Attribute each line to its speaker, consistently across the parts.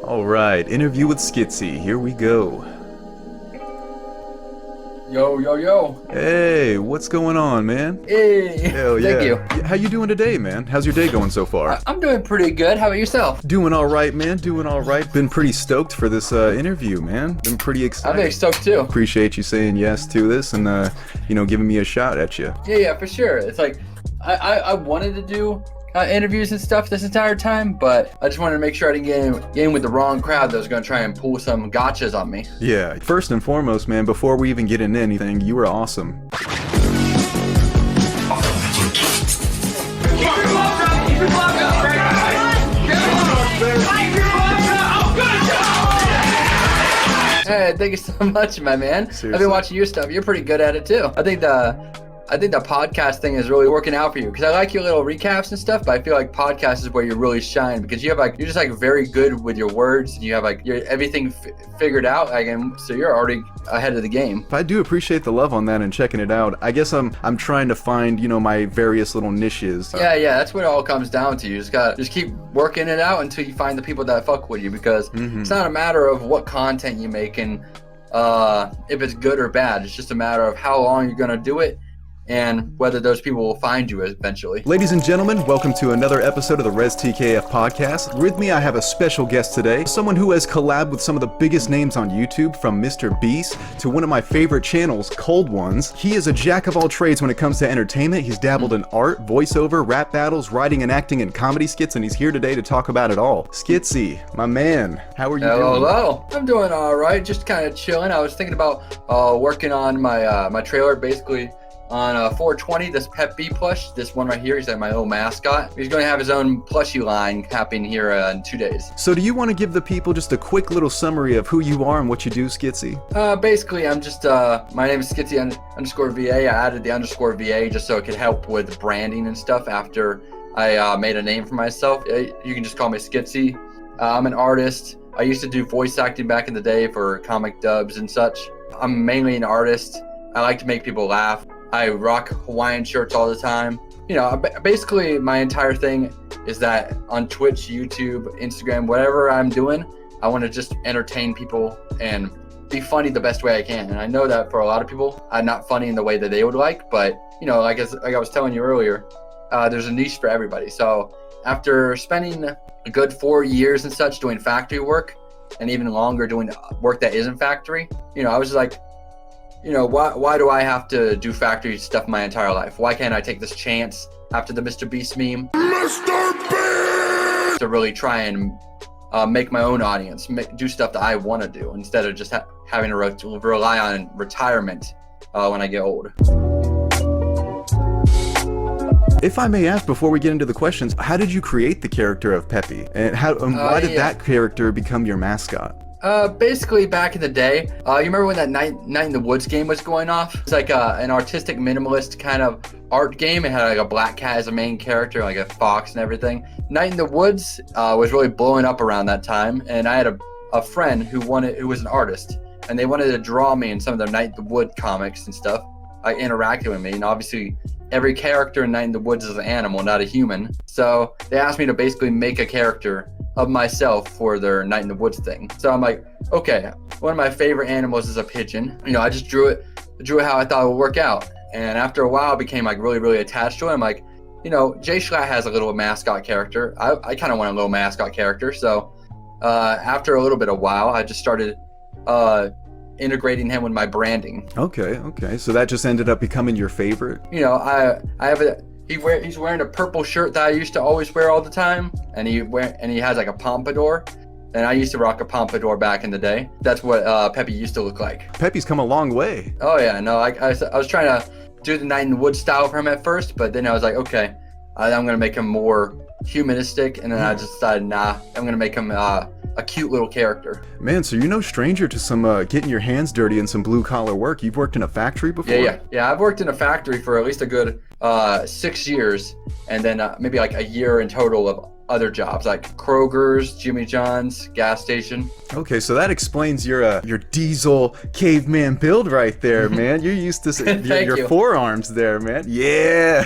Speaker 1: Alright, interview with Skitzy. Here we go.
Speaker 2: Yo, yo, yo.
Speaker 1: Hey, what's going on, man?
Speaker 2: Hey.
Speaker 1: Hell yeah.
Speaker 2: Thank you.
Speaker 1: How you doing today, man? How's your day going so far?
Speaker 2: I'm doing pretty good. How about yourself?
Speaker 1: Doing alright, man. Doing alright. Been pretty stoked for this interview, man. Been pretty excited.
Speaker 2: I'm very stoked too.
Speaker 1: Appreciate you saying yes to this and, giving me a shot at you.
Speaker 2: Yeah, for sure. It's like, I wanted to do interviews and stuff this entire time, but I just wanted to make sure I didn't get in with the wrong crowd that was going to try and pull some gotchas on me.
Speaker 1: Yeah, first and foremost, man, before we even get into anything, you were awesome. Hey, thank you so much, my man.
Speaker 2: Seriously? I've been watching your stuff. You're pretty good at it too. I think the podcast thing is really working out for you, because I like your little recaps and stuff, but I feel like podcast is where you really shine, because you're just very good with your words, and you have everything figured out, and so you're already ahead of the game.
Speaker 1: I do appreciate the love on that and checking it out. I guess I'm trying to find, my various little niches.
Speaker 2: Yeah, that's what it all comes down to. You just keep working it out until you find the people that fuck with you, because it's not a matter of what content you make and if it's good or bad. It's just a matter of how long you're gonna do it, and whether those people will find you eventually.
Speaker 1: Ladies and gentlemen, welcome to another episode of the Rez TKF Podcast. With me, I have a special guest today, someone who has collabed with some of the biggest names on YouTube, from MrBeast to one of my favorite channels, Cold Ones. He is a jack of all trades when it comes to entertainment. He's dabbled in art, voiceover, rap battles, writing and acting, and comedy skits, and he's here today to talk about it all. Skitzy, my man, how are you doing?
Speaker 2: Hello. I'm doing all right, just kind of chilling. I was thinking about working on my trailer, basically. On 420, this Peppy plush, this one right here, he's like my little mascot. He's going to have his own plushie line happening here in 2 days.
Speaker 1: So do you want to give the people just a quick little summary of who you are and what you do, Skitzy?
Speaker 2: Basically, I'm just, my name is Skitzy _VA. I added the _VA just so it could help with branding and stuff after I made a name for myself. You can just call me Skitzy. I'm an artist. I used to do voice acting back in the day for comic dubs and such. I'm mainly an artist. I like to make people laugh. I rock Hawaiian shirts all the time. Basically my entire thing is that on Twitch, YouTube, Instagram, whatever I'm doing, I want to just entertain people and be funny the best way I can. And I know that for a lot of people, I'm not funny in the way that they would like, but like I was telling you earlier, there's a niche for everybody. So after spending a good 4 years and such doing factory work, and even longer doing work that isn't factory, I was just like, why do I have to do factory stuff my entire life? Why can't I take this chance after the Mr.Beast meme? MrBeast! To really try and make my own audience, do stuff that I want to do, instead of just having to rely on retirement when I get old.
Speaker 1: If I may ask, before we get into the questions, how did you create the character of Peppy? And why did that character become your mascot?
Speaker 2: Basically back in the day, you remember when that Night in the Woods game was going off? It's like an artistic minimalist kind of art game. It had like a black cat as a main character, like a fox and everything. Night in the Woods was really blowing up around that time, and I had a friend who was an artist, and they wanted to draw me in some of their Night in the Woods comics and stuff. I interacted with me, and obviously every character in Night in the Woods is an animal, not a human. So they asked me to basically make a character of myself for their Night in the Woods thing. So I'm like, okay, one of my favorite animals is a pigeon. I just drew it how I thought it would work out. And after a while, I became like really, really attached to it. I'm like, Jay Schlatt has a little mascot character. I kind of want a little mascot character. So after a little bit of while, I just started integrating him with my branding.
Speaker 1: Okay. So that just ended up becoming your favorite?
Speaker 2: I have he's wearing a purple shirt that I used to always wear all the time, and he has like a pompadour, and I used to rock a pompadour back in the day. That's what Peppy used to look like.
Speaker 1: Peppy's come a long way.
Speaker 2: Oh yeah, no, I was trying to do the Night in the Woods style for him at first, but then I was like, okay, I'm gonna make him more humanistic, and then I just decided, nah, I'm gonna make him a cute little character.
Speaker 1: Man, so you're no stranger to some getting your hands dirty in some blue collar work. You've worked in a factory before?
Speaker 2: Yeah. I've worked in a factory for at least a good 6 years, and then maybe like a year in total of other jobs like Kroger's, Jimmy John's, gas station.
Speaker 1: Okay, so that explains your diesel caveman build right there, man. You're used to your forearms there, man. Yeah.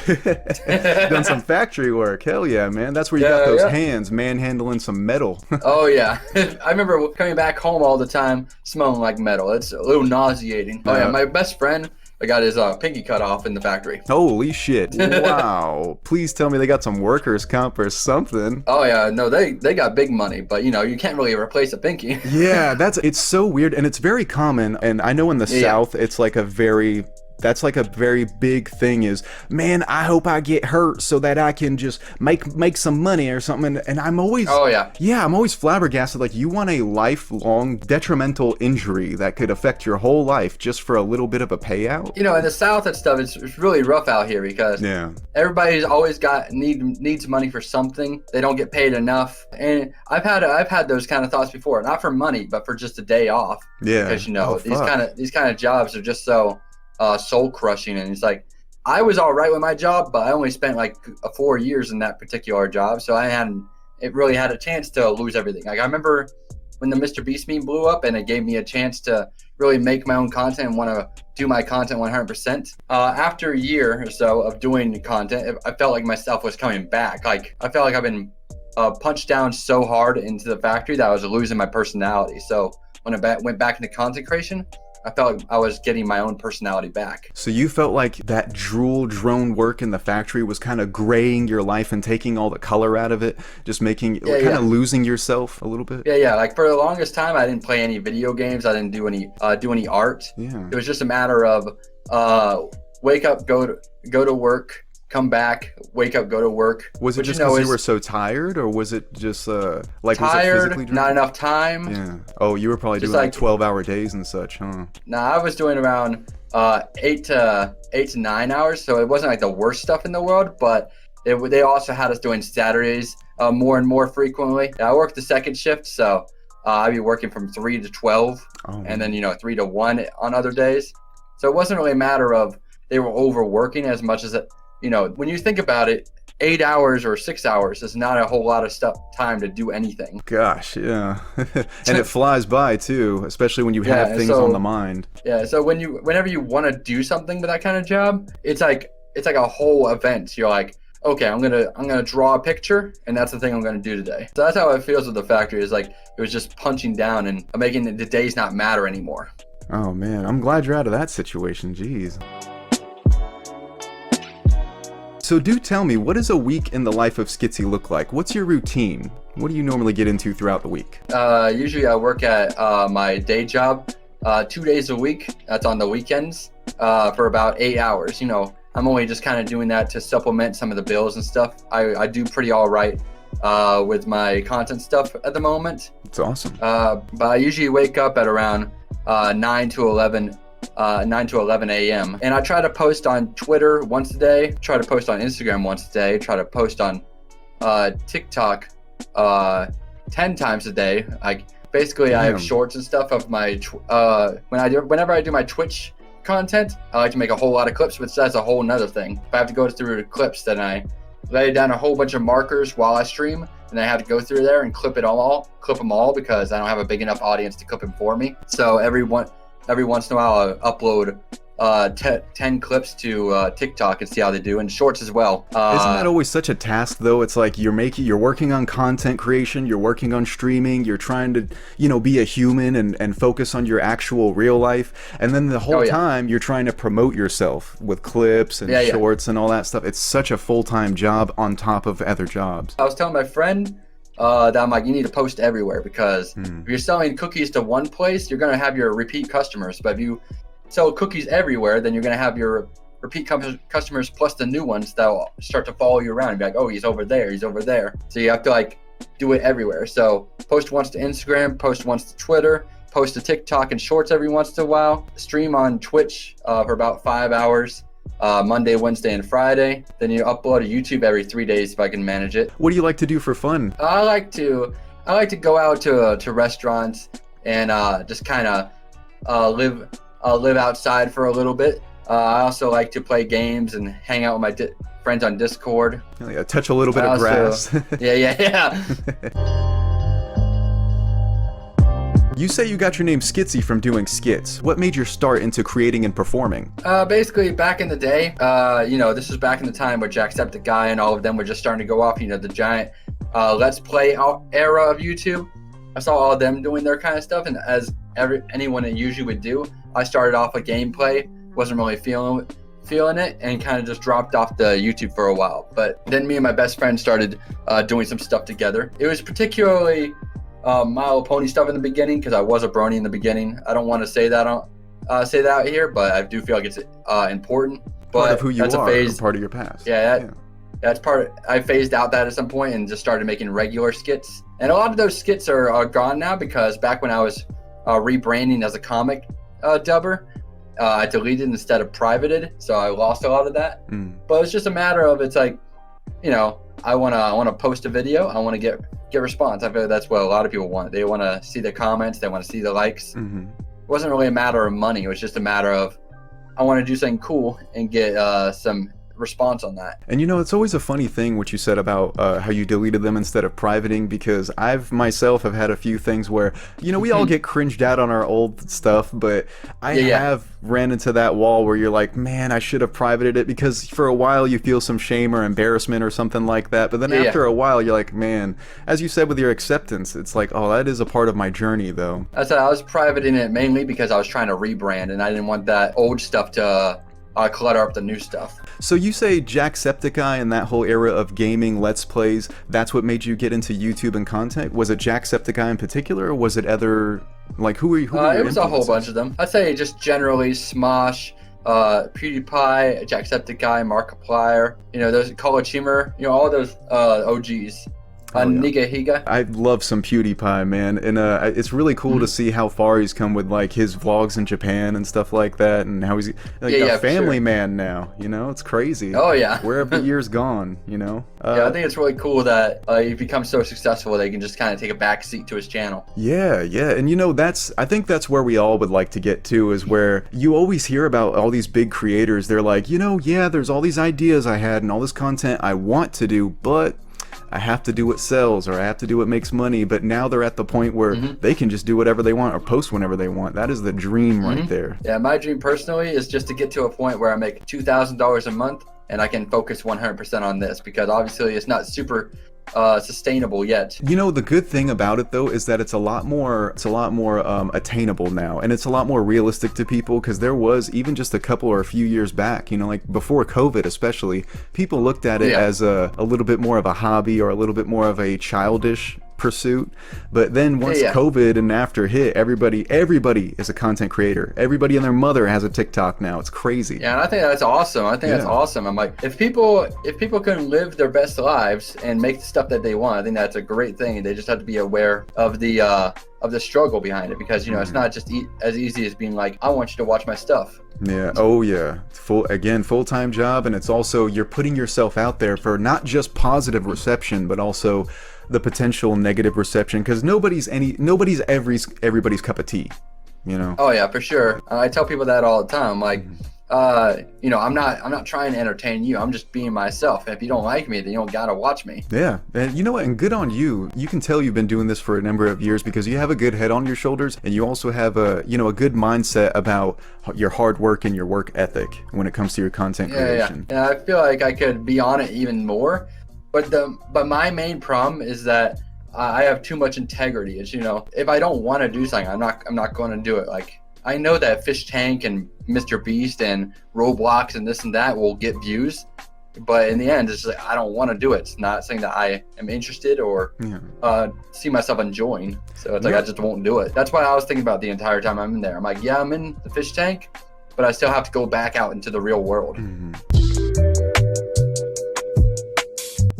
Speaker 1: Done some factory work. Hell yeah, man. That's where you got those hands manhandling some metal.
Speaker 2: Oh yeah. I remember coming back home all the time smelling like metal. It's a little nauseating. Oh yeah, my best friend, I got his pinky cut off in the factory.
Speaker 1: Holy shit. Wow. Please tell me they got some workers' comp or something.
Speaker 2: Oh yeah, no, they got big money, but you know, you can't really replace a pinky.
Speaker 1: Yeah, it's so weird, and it's very common, and I know in the South it's like that's like a very big thing is, man, I hope I get hurt so that I can just make some money or something. And I'm always, I'm always flabbergasted. Like, you want a lifelong detrimental injury that could affect your whole life just for a little bit of a payout?
Speaker 2: You know, in the South and stuff, it's really rough out here because everybody's always needs money for something. They don't get paid enough. And I've had those kind of thoughts before, not for money, but for just a day off. Yeah. Because, you know, these kind of jobs are just so soul crushing, and it's like I was all right with my job, but I only spent like 4 years in that particular job, so I hadn't really had a chance to lose everything. Like I remember when the MrBeast meme blew up, and it gave me a chance to really make my own content and want to do my content 100%. After a year or so of doing content, I felt like myself was coming back. Like I felt like I've been punched down so hard into the factory that I was losing my personality. So when I went back into content creation, I felt like I was getting my own personality back. So you felt like that drone work in the factory was kind of graying your life and taking all the color out of it, just making kind of losing yourself a little bit? Yeah. Like for the longest time, I didn't play any video games. I didn't do any art. Yeah. It was just a matter of wake up, go to work, come back, wake up, go to work. Was it just because you were so tired, or was it just like tired, was it not enough time? Yeah. Oh, you were probably just doing like 12-hour days and such, huh? Nah, I was doing around 8 to 9 hours, so it wasn't like the worst stuff in the world, but they also had us doing Saturdays more and more frequently. I worked the second shift, so I'd be working from 3 to 12, and then 3 to 1 on other days. So it wasn't really a matter of they were overworking as much as it. When you think about it, 8 hours or 6 hours is not a whole lot of time to do anything. Gosh, yeah. And it flies by too, especially when you have things on the mind. Yeah, so whenever you want to do something with that kind of job, it's like a whole event. You're like, okay, I'm gonna draw a picture, and that's the thing I'm gonna do today. So that's how it feels with the factory. Is like it was just punching down and making the days not matter anymore. Oh man, I'm glad you're out of that situation. Jeez. So do tell me, what does a week in the life of Skitzy look like? What's your routine? What do you normally get into throughout the week? Usually I work at my day job 2 days a week. That's on the weekends for about 8 hours. I'm only just kind of doing that to supplement some of the bills and stuff. I do pretty all right with my content stuff at the moment. It's awesome. But I usually wake up at around 9 to 11 a.m. And I try to post on Twitter once a day, try to post on Instagram once a day, try to post on TikTok 10 times a day. Like basically I have shorts and stuff of my whenever I do my Twitch content, I like to make a whole lot of clips, which that's a whole nother thing. If I have to go through the clips, then I lay down a whole bunch of markers while I stream, and I have to go through there and clip them all because I don't have a big enough audience to clip them for me. So every once in a while I'll upload 10 clips to TikTok and see how they do, and shorts as well. Isn't that always such a task though? It's like you're working on content creation, you're working on streaming, you're trying to be a human and focus on your actual real life, and then the whole time you're trying to promote yourself with clips and shorts and all that stuff. It's such a full-time job on top of other jobs. I was telling my friend that I'm like, you need to post everywhere, because if you're selling cookies to one place, you're going to have your repeat customers. But if you sell cookies everywhere, then you're going to have your repeat customers plus the new ones that will start to follow you around and be like, oh, he's over there. So you have to like do it everywhere. So post once to Instagram, post once to Twitter, post to TikTok and shorts every once in a while, stream on Twitch for about 5 hours. Monday, Wednesday, and Friday. Then you upload to YouTube every 3 days if I can manage it. What do you like to do for fun? I like to go out to restaurants and just kind of live outside for a little bit. I also like to play games and hang out with my friends on Discord.
Speaker 1: Yeah, touch a little bit of grass.
Speaker 2: Yeah.
Speaker 1: You say you got your name Skitzy from doing skits. What made your start into creating and performing?
Speaker 2: Basically, back in the day, this was back in the time where Jacksepticeye and all of them were just starting to go off. The giant Let's Play era of YouTube. I saw all of them doing their kind of stuff, and as anyone that usually would do, I started off with gameplay. Wasn't really feeling it, and kind of just dropped off the YouTube for a while. But then me and my best friend started doing some stuff together. It was particularly My Little Pony stuff in the beginning, because I was a brony in the beginning. I don't want to say that out here, but I do feel like it's important.
Speaker 1: Part of who you
Speaker 2: that's
Speaker 1: are,
Speaker 2: a phase.
Speaker 1: Part of your past.
Speaker 2: That's part. I phased out that at some point and just started making regular skits. And a lot of those skits are gone now, because back when I was rebranding as a comic dubber, I deleted instead of privated, so I lost a lot of that. But it's just a matter of, it's like, I wanna post a video, I wanna get response. I feel like that's what a lot of people want. They want to see the comments, they want to see the likes. It wasn't really a matter of money, it was just a matter of, I want to do something cool and get some response on that.
Speaker 1: And it's always a funny thing what you said about how you deleted them instead of privating, because I've myself have had a few things where we all get cringed out on our old stuff, but I have ran into that wall where you're like, man, I should have privated it, because for a while you feel some shame or embarrassment or something like that, but then after a while you're like, man, as you said with your acceptance, it's like, oh, that is a part of my journey though.
Speaker 2: I said I was privating it mainly because I was trying to rebrand, and I didn't want that old stuff to clutter up the new stuff.
Speaker 1: So you say Jacksepticeye and that whole era of gaming, Let's Plays, that's what made you get into YouTube and content? Was it Jacksepticeye in particular, or was it other, like, who were you?
Speaker 2: It was a whole bunch of them. I'd say just generally Smosh, PewDiePie, Jacksepticeye, Markiplier, those College Humor, all those OGs. Niga Higa.
Speaker 1: I love some PewDiePie, man, and it's really cool to see how far he's come with like his vlogs in Japan and stuff like that, and how he's like a family man now. It's crazy.
Speaker 2: Oh yeah.
Speaker 1: Where have the years gone?
Speaker 2: I think it's really cool that he's become so successful they can just kind of take a back seat to his channel.
Speaker 1: Yeah, and I think that's where we all would like to get to, is where you always hear about all these big creators. They're like, there's all these ideas I had and all this content I want to do, but I have to do what sells, or I have to do what makes money. But now they're at the point where they can just do whatever they want or post whenever they want. That is the dream right there. Yeah,
Speaker 2: my dream personally is just to get to a point where I make $2,000 a month and I can focus 100% on this, because obviously it's not super sustainable yet.
Speaker 1: The good thing about it though is that it's a lot more attainable now, and it's a lot more realistic to people, because there was, even just a couple or a few years back, like before COVID especially, people looked at it as a little bit more of a hobby or a little bit more of a childish pursuit. But then once COVID and after hit, everybody is a content creator. Everybody and their mother has a TikTok now. It's crazy.
Speaker 2: Yeah, and I think that's awesome. That's awesome. I'm like, if people can live their best lives and make the stuff that they want, I think that's a great thing. They just have to be aware of the struggle behind it, because it's not just as easy as being like, I want you to watch my stuff.
Speaker 1: Yeah. Oh yeah. Full-time job, and it's also, you're putting yourself out there for not just positive reception, but also the potential negative reception, because nobody's everybody's cup of tea.
Speaker 2: Oh yeah, for sure. I tell people that all the time. Like, I'm not trying to entertain you. I'm just being myself. If you don't like me, then you don't gotta watch me.
Speaker 1: Yeah, and you know what? And good on you. You can tell you've been doing this for a number of years, because you have a good head on your shoulders, and you also have a good mindset about your hard work and your work ethic when it comes to your content creation.
Speaker 2: Yeah, I feel like I could be on it even more. But my main problem is that I have too much integrity. It's, if I don't want to do something, I'm not going to do it. Like, I know that Fishtank and MrBeast and Roblox and this and that will get views, but in the end, it's like, I don't want to do it. It's not something that I am interested or see myself enjoying. So it's like, I just won't do it. That's what I was thinking about the entire time I'm in there. I'm like, yeah, I'm in the fish tank, but I still have to go back out into the real world.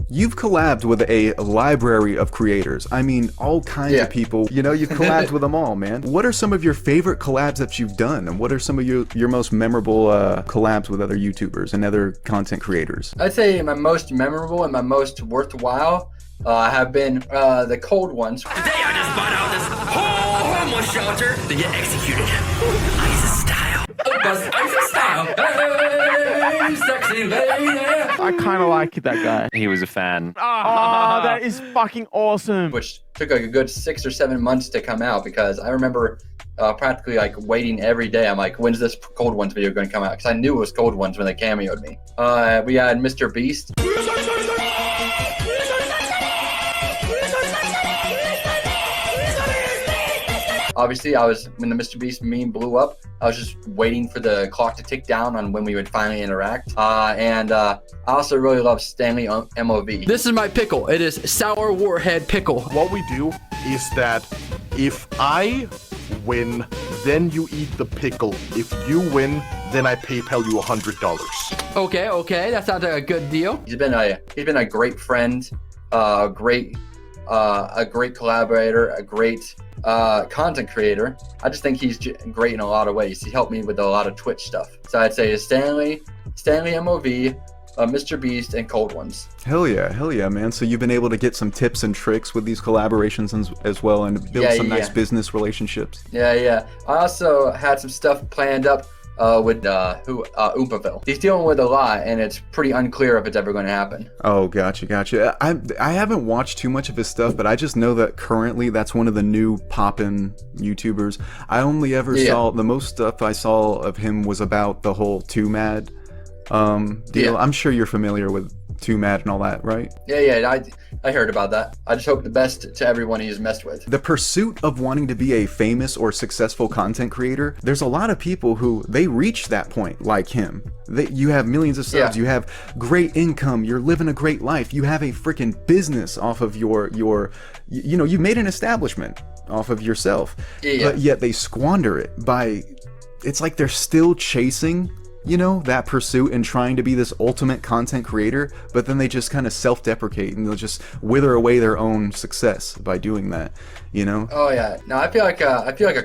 Speaker 1: You've collabed with a library of creators. I mean, all kinds of people. You've collabed with them all, man. What are some of your favorite collabs that you've done? And what are some of your most memorable collabs with other YouTubers and other content creators?
Speaker 2: I'd say my most memorable and my most worthwhile have been the Cold Ones.
Speaker 3: Today I just bought out this whole homeless shelter to get executed. ISIS style.
Speaker 2: bust a style. Hey, sexy lady.
Speaker 3: I kind of like that guy.
Speaker 4: He was a fan.
Speaker 3: Oh, that is fucking awesome.
Speaker 2: Which took like a good 6 or 7 months to come out, because I remember practically like waiting every day. I'm like, when's this Cold Ones video going to come out? Because I knew it was Cold Ones when they cameoed me. We had MrBeast. Obviously, when the MrBeast meme blew up, I was just waiting for the clock to tick down on when we would finally interact. And I also really love Stanley MOV. This is my pickle. It is sour warhead pickle.
Speaker 5: What we do is that if I win, then you eat the pickle. If you win, then I PayPal you $100.
Speaker 2: Okay, that sounds like a good deal. He's been a great friend, a great collaborator, a great content creator. I just think he's great in a lot of ways. He helped me with a lot of Twitch stuff. So I'd say Stanley MOV, MrBeast, and Cold Ones.
Speaker 1: Hell yeah, man. So you've been able to get some tips and tricks with these collaborations as well, and build some nice business relationships.
Speaker 2: Yeah. I also had some stuff planned up with Oompaville. He's dealing with a lot, and it's pretty unclear if it's ever going to happen.
Speaker 1: Oh, gotcha. I haven't watched too much of his stuff, but I just know that currently that's one of the new poppin' YouTubers. I only ever saw, the most stuff I saw of him was about the whole Too Mad deal. Yeah. I'm sure you're familiar with Too Mad and all that, right?
Speaker 2: Yeah, I heard about that. I just hope the best to everyone he's messed with.
Speaker 1: The pursuit of wanting to be a famous or successful content creator, there's a lot of people who they reach that point like him. You have millions of subs, you have great income, you're living a great life, you have a freaking business off of your you made an establishment off of yourself, but yet they squander it by, it's like they're still chasing that pursuit and trying to be this ultimate content creator, but then they just kind of self-deprecate and they'll just wither away their own success by doing that,
Speaker 2: Oh yeah, no, I feel like a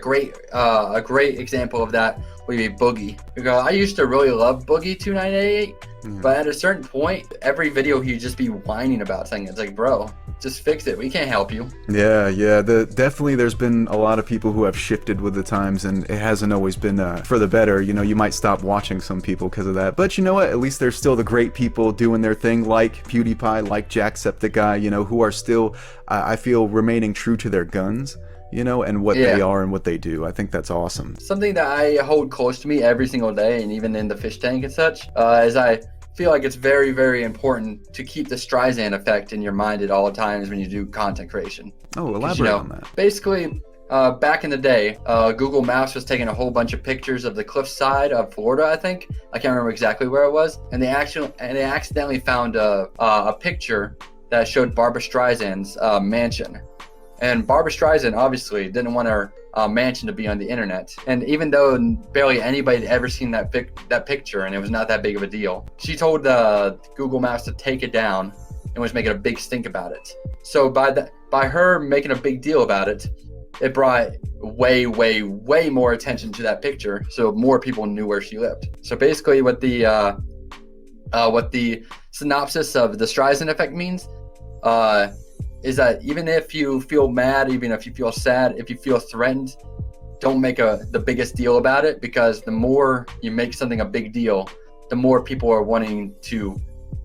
Speaker 2: great example of that would be Boogie. Because I used to really love Boogie 2988, but at a certain point, every video he'd just be whining about something. It's like, bro, just fix it. We can't help you.
Speaker 1: Yeah. Definitely, there's been a lot of people who have shifted with the times, and it hasn't always been for the better. You might stop watching some people because of that, but you know what? At least there's still the great people doing their thing, like PewDiePie, like Jacksepticeye, who are still, I feel, remaining true to their guns. And what they are and what they do. I think that's awesome.
Speaker 2: Something that I hold close to me every single day, and even in the fish tank and such, is I feel like it's very, very important to keep the Streisand effect in your mind at all times when you do content creation.
Speaker 1: Oh, elaborate on that.
Speaker 2: Basically, back in the day, Google Maps was taking a whole bunch of pictures of the cliffside of Florida, I think. I can't remember exactly where it was. And they accidentally found a picture that showed Barbra Streisand's mansion. And Barbra Streisand obviously didn't want her mansion to be on the internet. And even though barely anybody had ever seen that picture and it was not that big of a deal, she told Google Maps to take it down and was making a big stink about it. So by her making a big deal about it, it brought way, way, way more attention to that picture, so more people knew where she lived. So basically what the synopsis of the Streisand effect means is that even if you feel mad, even if you feel sad, if you feel threatened, don't make the biggest deal about it, because the more you make something a big deal, the more people are wanting to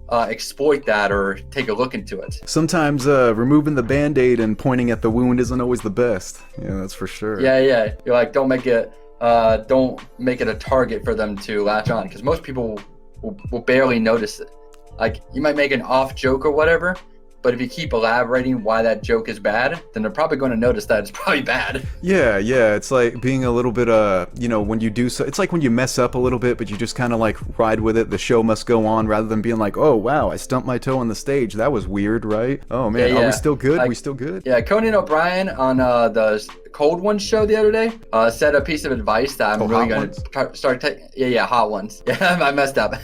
Speaker 2: exploit that or take a look into it.
Speaker 1: Sometimes removing the band-aid and pointing at the wound isn't always the best. Yeah, that's for sure.
Speaker 2: Yeah. You're like, don't make it a target for them to latch on, because most people will barely notice it. Like, you might make an off joke or whatever, but if you keep elaborating why that joke is bad, then they're probably going to notice that it's probably bad.
Speaker 1: Yeah. It's like being a little bit, when you do so, it's like when you mess up a little bit, but you just kind of like ride with it. The show must go on, rather than being like, oh, wow, I stumped my toe on the stage. That was weird, right? Oh, man, Are we still good? Like, we still good?
Speaker 2: Yeah, Conan O'Brien on the Cold Ones show the other day said a piece of advice that I'm really going to start taking. Yeah, Hot Ones. Yeah, I messed up.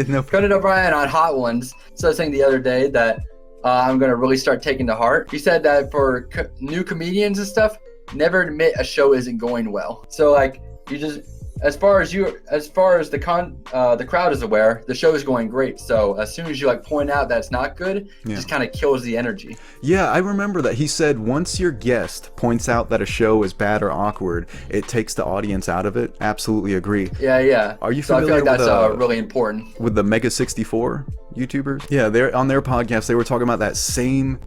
Speaker 1: No.
Speaker 2: Conan O'Brien on Hot Ones said something the other day that I'm going to really start taking to heart. He said that for new comedians and stuff, never admit a show isn't going well. So like, you as far as the crowd is aware, the show is going great. So as soon as you like point out that it's not good, it just kind of kills the energy.
Speaker 1: Yeah, I remember that he said once your guest points out that a show is bad or awkward, it takes the audience out of it. Absolutely agree.
Speaker 2: Yeah.
Speaker 1: Are you
Speaker 2: so
Speaker 1: familiar
Speaker 2: I feel like that's
Speaker 1: with
Speaker 2: really important
Speaker 1: with the Mega 64 YouTubers? Yeah, they're on their podcast. They were talking about that same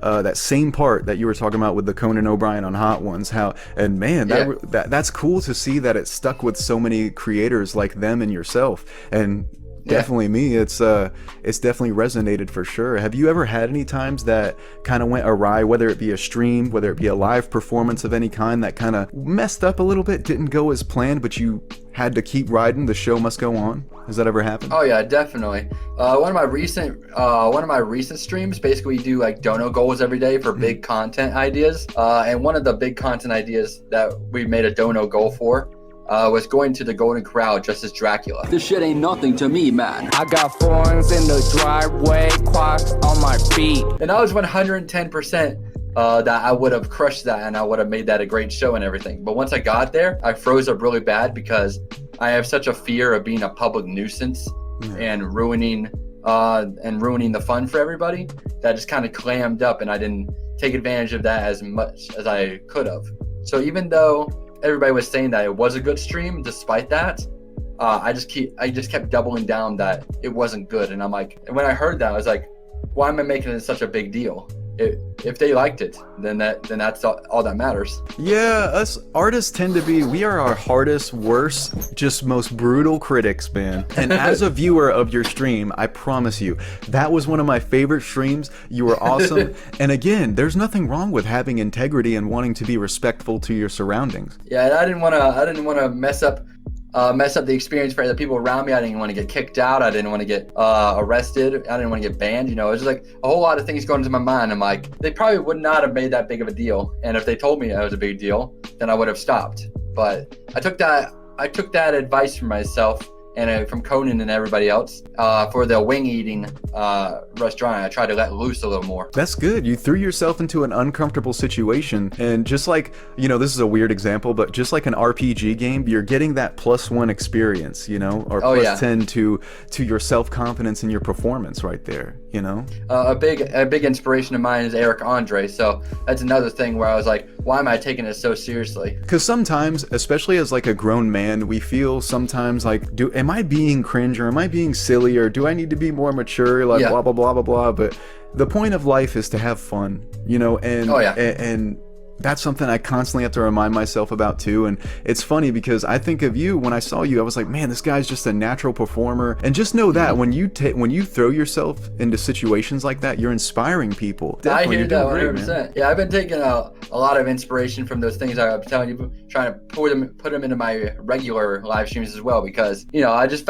Speaker 1: part that you were talking about with the Conan O'Brien on Hot Ones. That's cool to see that it stuck with so many creators like them and yourself, and definitely me. It's definitely resonated for sure. Have you ever had any times that kind of went awry, whether it be a stream, whether it be a live performance of any kind that kind of messed up a little bit, didn't go as planned, but you had to keep riding, the show must go on? Has that ever happened?
Speaker 2: Oh yeah, definitely. One of my recent streams, basically we do like dono goals every day for big content ideas. And one of the big content ideas that we made a dono goal for was going to the Golden Corral just as Dracula.
Speaker 4: This shit ain't nothing to me, man.
Speaker 6: I got foreigns in the driveway, quads on my feet.
Speaker 2: And I was 110% that I would have crushed that and I would have made that a great show and everything. But once I got there, I froze up really bad because I have such a fear of being a public nuisance and ruining the fun for everybody that I just kind of clammed up, and I didn't take advantage of that as much as I could have. So even though everybody was saying that it was a good stream, despite that, I just kept doubling down that it wasn't good. And I'm like, and when I heard that, I was like, why am I making it such a big deal? If they liked it, then that's all that matters.
Speaker 1: Yeah, us artists tend to be, we are our hardest, worst, just most brutal critics, man. And as a viewer of your stream, I promise you, that was one of my favorite streams. You were awesome. And again, there's nothing wrong with having integrity and wanting to be respectful to your surroundings.
Speaker 2: Yeah, and I didn't want to mess up the experience for the people around me. I didn't want to get kicked out. I didn't want to get arrested. I didn't want to get banned. You know, it was just like a whole lot of things going into my mind. I'm like, they probably would not have made that big of a deal. And if they told me that was a big deal, then I would have stopped. But I took that advice from myself and from Conan and everybody else for the wing eating restaurant. I tried to let loose a little more.
Speaker 1: That's good. You threw yourself into an uncomfortable situation, and just like, you know, this is a weird example, but just like an RPG game, you're getting that +1 experience, you know, or +10 to your self-confidence and your performance right there, you know?
Speaker 2: A big inspiration of mine is Eric Andre, so that's another thing where I was like, why am I taking it so seriously?
Speaker 1: Because sometimes, especially as like a grown man, we feel sometimes like, am I being cringe, or am I being silly, or do I need to be more mature, like blah blah blah blah blah. But the point of life is to have fun, you know, and and that's something I constantly have to remind myself about too. And it's funny because I think of you, when I saw you, I was like, man, this guy's just a natural performer. And just know that when you throw yourself into situations like that, you're inspiring people. Definitely,
Speaker 2: I hear that 100%. Yeah, I've been taking a lot of inspiration from those things I'm telling you, trying to put them into my regular live streams as well, because, you know, I just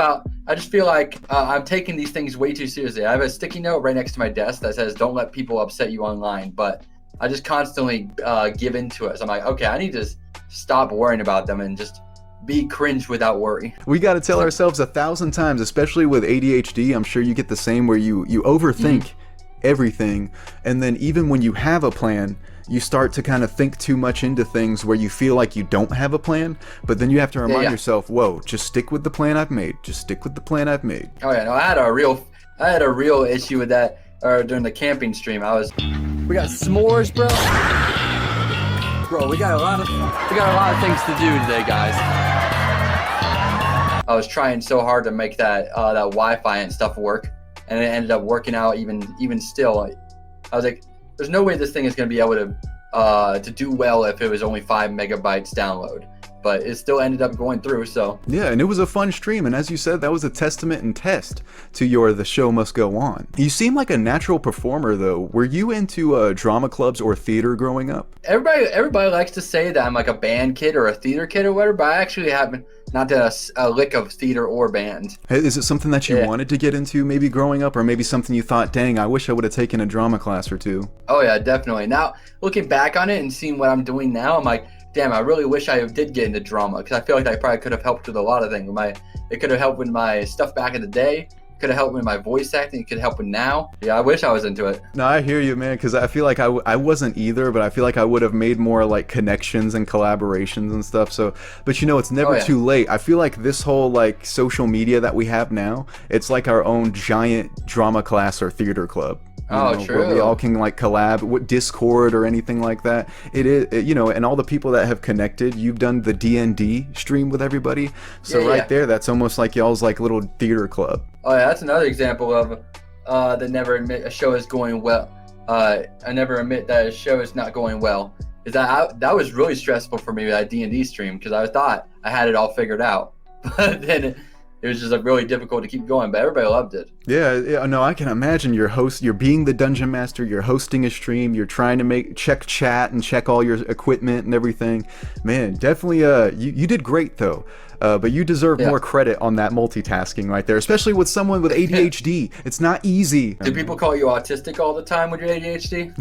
Speaker 2: feel like I'm taking these things way too seriously. I have a sticky note right next to my desk that says, don't let people upset you online. But I just constantly give into it. So I'm like, okay, I need to stop worrying about them and just be cringe without worry.
Speaker 1: We got to tell ourselves 1,000 times, especially with ADHD. I'm sure you get the same, where you overthink everything. And then even when you have a plan, you start to kind of think too much into things where you feel like you don't have a plan. But then you have to remind yourself, whoa, just stick with the plan I've made. Just stick with the plan I've made.
Speaker 2: Oh yeah, no, I had a real issue with that during the camping stream.
Speaker 4: We got s'mores, bro. Bro, we got a lot of things to do today, guys.
Speaker 2: I was trying so hard to make that Wi-Fi and stuff work, and it ended up working out even still. I was like, there's no way this thing is going to be able to do well if it was only 5 megabytes download. But it still ended up going through, so. Yeah,
Speaker 1: and it was a fun stream, and as you said, that was a testament and test to the show must go on. You seem like a natural performer, though. Were you into drama clubs or theater growing up?
Speaker 2: Everybody likes to say that I'm like a band kid or a theater kid or whatever, but I actually haven't not done a lick of theater or band.
Speaker 1: Is it something that you wanted to get into maybe growing up, or maybe something you thought, dang, I wish I would have taken a drama class or two?
Speaker 2: Oh yeah, definitely. Now, looking back on it and seeing what I'm doing now, I'm like, damn, I really wish I did get into drama, because I feel like that probably could have helped with a lot of things. It could have helped with my stuff back in the day, could have helped with my voice acting. It could help with now. Yeah, I wish I was into it.
Speaker 1: No, I hear you, man, because I feel like I wasn't either, but I feel like I would have made more like connections and collaborations and stuff. So, but you know, it's never too late. I feel like this whole like social media that we have now, it's like our own giant drama class or theater club.
Speaker 2: True.
Speaker 1: Where we all can like collab with Discord or anything like that. It is, you know, and all the people that have connected. You've done the D&D stream with everybody, so there, that's almost like y'all's like little theater club.
Speaker 2: Oh yeah, that's another example of the never admit a show is going well. I never admit that a show is not going well. Is that was really stressful for me, that D&D stream, because I thought I had it all figured out, but then it was just like really difficult to keep going, but everybody loved it.
Speaker 1: Yeah, no, I can imagine you're being the dungeon master, you're hosting a stream, you're trying to check chat and check all your equipment and everything. Man, definitely, you did great though. But you deserve more credit on that multitasking right there, especially with someone with ADHD. It's not easy.
Speaker 2: Do people call you autistic all the time with your ADHD?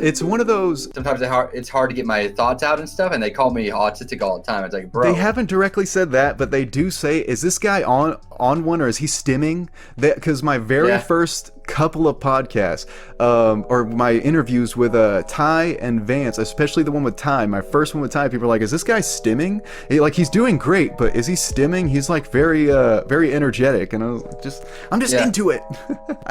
Speaker 1: It's one of those.
Speaker 2: Sometimes it's hard to get my thoughts out and stuff, and they call me autistic all the time. It's like, bro.
Speaker 1: They haven't directly said that, but they do say, is this guy on one, or is he stimming? Because my very first couple of podcasts, or my interviews with Ty and Vance, especially the one with Ty, my first one with Ty, people are like, is this guy stimming? He's doing great, but is he stimming? He's like very energetic, and I'm just into it.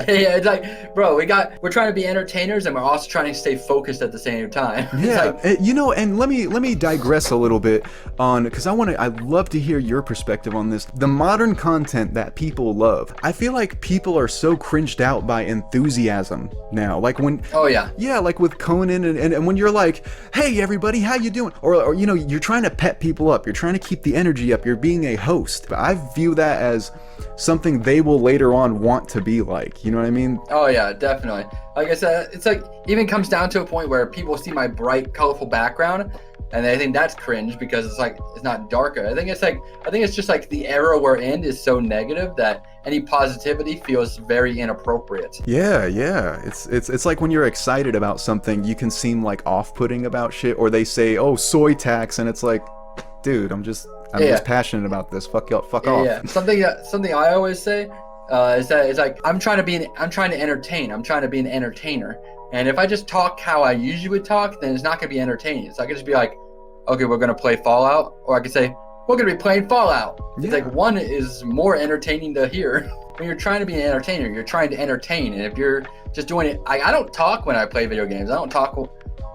Speaker 2: Yeah, it's like, bro, we're trying to be entertainers, and we're also trying to stay focused at the same time.
Speaker 1: Yeah, you know, and let me digress a little bit on, because I'd love to hear your perspective on this. The modern content that people love, I feel like people are so cringed out by enthusiasm now, like when like with Conan and when you're like, hey everybody, how you doing, or you know, you're trying to pep people up, you're trying to keep the energy up, you're being a host. But I view that as something they will later on want to be like, you know what I mean?
Speaker 2: Oh yeah, definitely. Like I said, it's like even comes down to a point where people see my bright, colorful background and they think that's cringe because it's like it's not darker. I think it's just like the era we're in is so negative that any positivity feels very inappropriate.
Speaker 1: Yeah. It's like when you're excited about something, you can seem like off-putting about shit, or they say, "Oh, soy tax," and it's like, dude, I'm just passionate about this. Fuck off.
Speaker 2: Yeah. Something I always say is that it's like I'm trying to entertain. I'm trying to be an entertainer. And if I just talk how I usually would talk, then it's not gonna be entertaining. So I could just be like, okay, we're gonna play Fallout, or I could say, we're gonna be playing Fallout. Yeah. It's like one is more entertaining to hear. When you're trying to be an entertainer, you're trying to entertain. And if you're just doing it, I don't talk when I play video games. I don't talk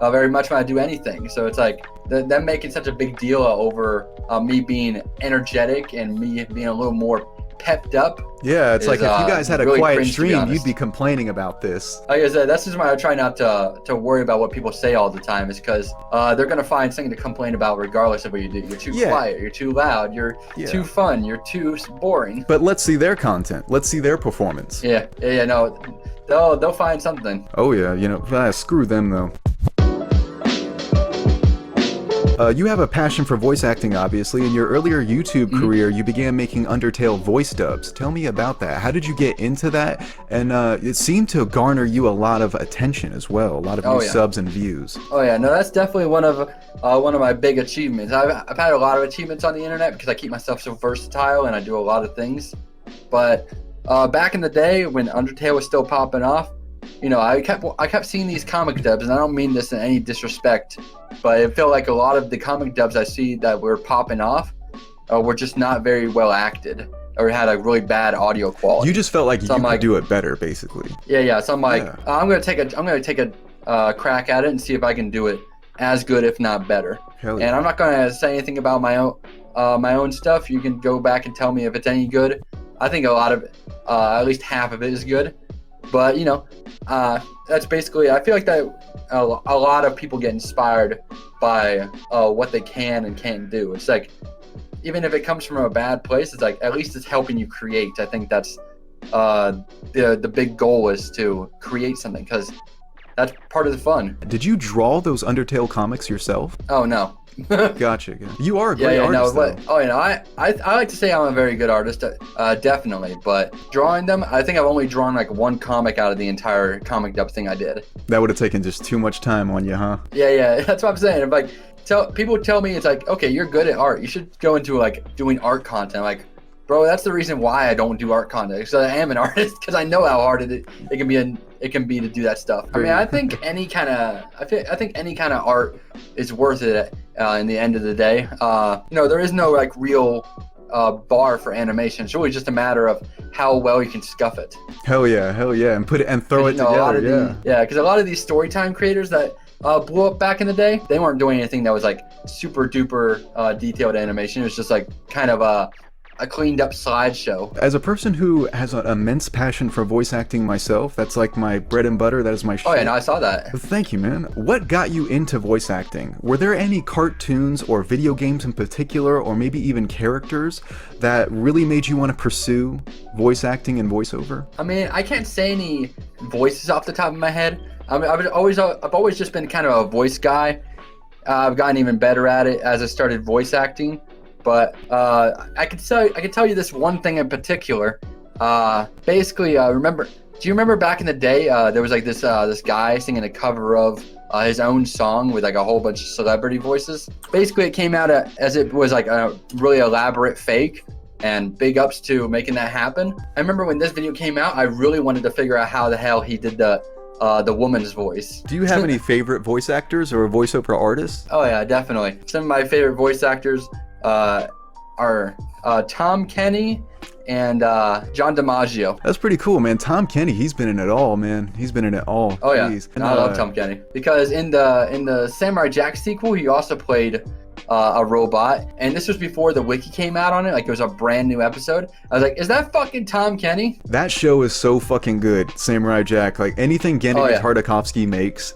Speaker 2: very much when I do anything. So it's like them making such a big deal over me being energetic and me being a little more pepped up.
Speaker 1: Yeah, it's like if you guys had a really quiet stream, you'd be complaining about this.
Speaker 2: Like I said, that's just why I try not to worry about what people say all the time, is because they're gonna find something to complain about regardless of what you do. You're too quiet, you're too loud, you're too fun, you're too boring.
Speaker 1: But let's see their content. Let's see their performance.
Speaker 2: No, they'll find something.
Speaker 1: Oh yeah, you know, screw them though. You have a passion for voice acting, obviously. In your earlier YouTube career, you began making Undertale voice dubs. Tell me about that. How did you get into that? And it seemed to garner you a lot of attention as well, a lot of new subs and views.
Speaker 2: Oh yeah, no, that's definitely one of my big achievements. I've had a lot of achievements on the internet because I keep myself so versatile and I do a lot of things. But back in the day when Undertale was still popping off, you know, I kept seeing these comic dubs, and I don't mean this in any disrespect, but it felt like a lot of the comic dubs I see that were popping off were just not very well acted, or had a really bad audio quality.
Speaker 1: You just felt like you could do it better, basically.
Speaker 2: Yeah. So I'm like, I'm gonna take a crack at it and see if I can do it as good, if not better.
Speaker 1: Hell yeah.
Speaker 2: And I'm not gonna say anything about my own stuff. You can go back and tell me if it's any good. I think a lot of at least half of it is good. But, you know, that's basically, I feel like that a lot of people get inspired by what they can and can't do. It's like, even if it comes from a bad place, it's like, at least it's helping you create. I think that's the big goal, is to create something, because that's part of the fun.
Speaker 1: Did you draw those Undertale comics yourself?
Speaker 2: Oh, no.
Speaker 1: Gotcha. You are a great artist.
Speaker 2: I like to say I'm a very good artist, definitely. But drawing them, I think I've only drawn like one comic out of the entire comic dub thing I did.
Speaker 1: That would have taken just too much time on you, huh?
Speaker 2: Yeah. That's what I'm saying. I'm like, people tell me, it's like, okay, you're good at art. You should go into like doing art content. Like, Bro, that's the reason why I don't do art content. Because I am an artist. Because I know how hard it can be to do that stuff. I mean, I think any kind of art is worth it in the end of the day. There is no like real bar for animation. It's really just a matter of how well you can scuff it.
Speaker 1: Hell yeah, and put it and throw it together.
Speaker 2: Because a lot of these storytime creators that blew up back in the day, they weren't doing anything that was like super duper detailed animation. It was just like kind of a cleaned up slideshow.
Speaker 1: As a person who has an immense passion for voice acting myself, that's like my bread and butter, that is my shit.
Speaker 2: Oh yeah, no, I saw that.
Speaker 1: Thank you, man. What got you into voice acting? Were there any cartoons or video games in particular, or maybe even characters that really made you want to pursue voice acting and voiceover?
Speaker 2: I mean, I can't say any voices off the top of my head. I mean, I've always just been kind of a voice guy. I've gotten even better at it as I started voice acting. But I can tell you this one thing in particular. Basically, do you remember back in the day there was like this guy singing a cover of his own song with like a whole bunch of celebrity voices? Basically, it came out as it was like a really elaborate fake, and big ups to making that happen. I remember when this video came out, I really wanted to figure out how the hell he did the woman's voice.
Speaker 1: Do you have any favorite voice actors or voiceover artists?
Speaker 2: Oh yeah, definitely. Some of my favorite voice actors are Tom Kenny and John DiMaggio.
Speaker 1: That's pretty cool, man. Tom Kenny, he's been in it all, man. He's been in it all.
Speaker 2: Oh yeah,
Speaker 1: Jeez.
Speaker 2: and I love Tom Kenny because in the Samurai Jack sequel, he also played a robot, and this was before the wiki came out on it. Like, it was a brand new episode. I was like, is that fucking Tom Kenny?
Speaker 1: That show is so fucking good, Samurai Jack. Like, anything Gennady Tartakovsky makes,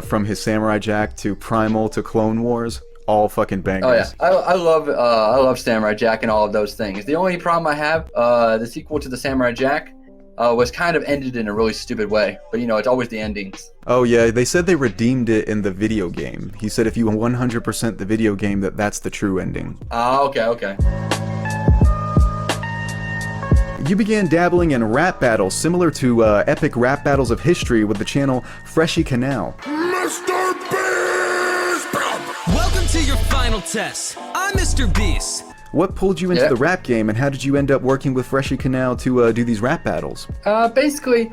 Speaker 1: from his Samurai Jack to Primal to Clone Wars, all fucking bangers.
Speaker 2: Oh yeah, I love Samurai Jack and all of those things. The only problem I have, the sequel to the Samurai Jack was kind of ended in a really stupid way. But it's always the endings.
Speaker 1: Oh yeah, they said they redeemed it in the video game. He said if you 100% the video game, that's the true ending.
Speaker 2: Okay.
Speaker 1: You began dabbling in rap battles similar to epic rap battles of history with the channel Freshy Kanal.
Speaker 7: MrBeast! Welcome to your final test. I'm MrBeast.
Speaker 1: What pulled you into the rap game, and how did you end up working with Freshy Kanal to do these rap battles?
Speaker 2: Basically,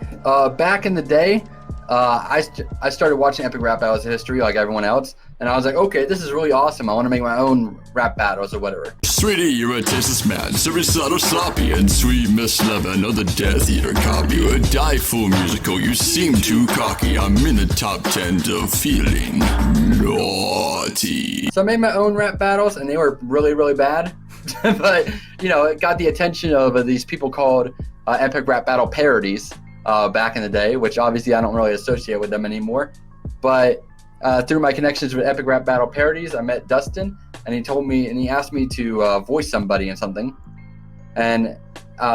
Speaker 2: back in the day, I started watching epic rap battles of history like everyone else, and I was like, okay, this is really awesome. I want to make my own rap battles or whatever.
Speaker 8: Sweetie, you're a tasteless man, so we subtle sloppy, and sweet Miss Levin of the Death Eater copy. You're a die-full musical, you seem too cocky. I'm in the top 10 of feeling naughty.
Speaker 2: So I made my own rap battles, and they were really, really bad. But, it got the attention of these people called epic rap battle parodies back in the day, which obviously I don't really associate with them anymore. But through my connections with epic rap battle parodies, I met Dustin, and he asked me to voice somebody in something. And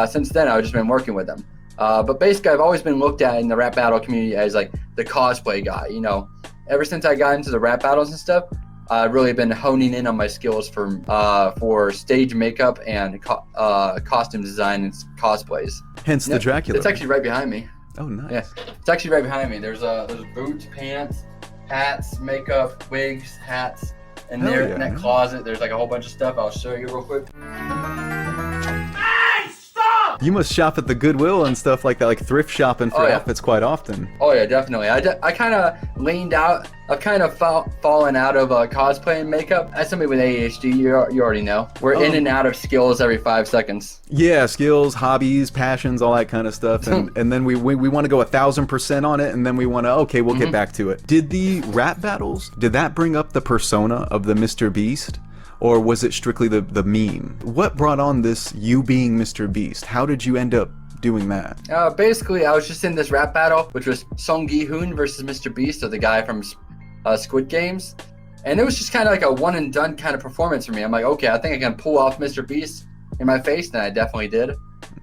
Speaker 2: since then, I've just been working with them. But basically, I've always been looked at in the rap battle community as like the cosplay guy. Ever since I got into the rap battles and stuff, I've really been honing in on my skills for stage makeup and costume design and cosplays.
Speaker 1: Hence the Dracula.
Speaker 2: It's actually right behind me.
Speaker 1: Oh, nice.
Speaker 2: Yeah, it's actually right behind me. There's boots, pants, hats, makeup, wigs, hats, and there in that closet, there's like a whole bunch of stuff. I'll show you real quick.
Speaker 1: You must shop at the Goodwill and stuff like that, like thrift shopping for outfits quite often.
Speaker 2: Oh yeah, definitely. I kind of leaned out. I've kind of fallen out of cosplay and makeup. As somebody with ADHD, you already know. We're in and out of skills every 5 seconds.
Speaker 1: Yeah, skills, hobbies, passions, all that kind of stuff. And then we want to go 1,000% on it, and then we want to, we'll get back to it. Did the rap battles, did that bring up the persona of the MrBeast? Or was it strictly the meme? What brought on this you being MrBeast? How did you end up doing that?
Speaker 2: Basically, I was just in this rap battle, which was Song Gi-hoon versus MrBeast, so the guy from Squid Games. And it was just kind of like a one and done kind of performance for me. I'm like, okay, I think I can pull off MrBeast in my face, and I definitely did.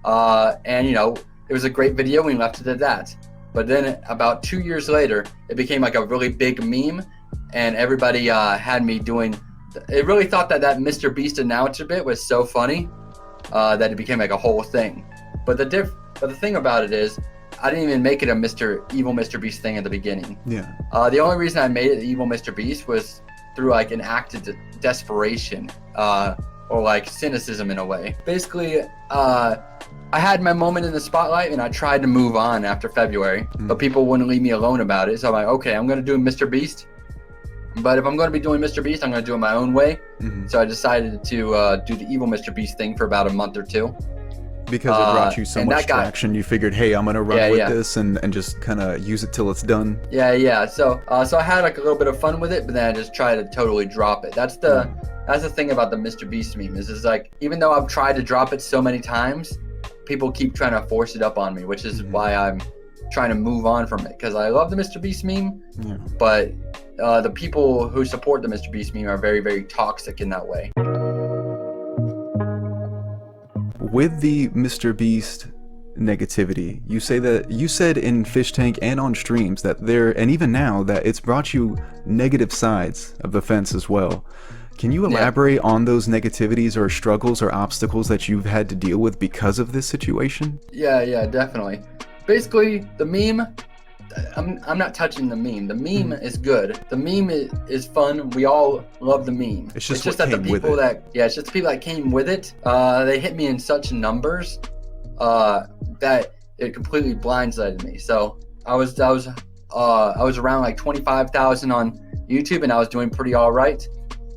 Speaker 2: And it was a great video, and we left it at that. But then about 2 years later, it became like a really big meme, and everybody had me doing. It really thought that MrBeast announcer bit was so funny that it became like a whole thing. But the thing about it is, I didn't even make it a evil MrBeast thing at the beginning.
Speaker 1: Yeah.
Speaker 2: The only reason I made it the evil MrBeast was through like an act of desperation. or like cynicism in a way. Basically, I had my moment in the spotlight and I tried to move on after February, but people wouldn't leave me alone about it. So I'm like, okay, I'm going to do MrBeast. But if I'm going to be doing MrBeast, I'm going to do it my own way. So I decided to do the evil MrBeast thing for about a month or two.
Speaker 1: Because it brought you so much traction, you figured, hey, I'm going to run with this and just kind of use it till it's done.
Speaker 2: Yeah. So I had like a little bit of fun with it, but then I just tried to totally drop it. That's the thing about the MrBeast meme is like, even though I've tried to drop it so many times, people keep trying to force it up on me, which is why I'm trying to move on from it, because I love the MrBeast meme, but the people who support the MrBeast meme are very, very toxic in that way.
Speaker 1: With the MrBeast negativity, you said in Fish Tank and on streams that and even now, that it's brought you negative sides of the fence as well. Can you elaborate on those negativities or struggles or obstacles that you've had to deal with because of this situation?
Speaker 2: Yeah, definitely. Basically, the meme, I'm not touching the meme. The meme is good. The meme is fun. We all love the meme.
Speaker 1: It's just
Speaker 2: that the people it's just the people that came with it. They hit me in such numbers that it completely blindsided me. So I was around like 25,000 on YouTube, and I was doing pretty all right.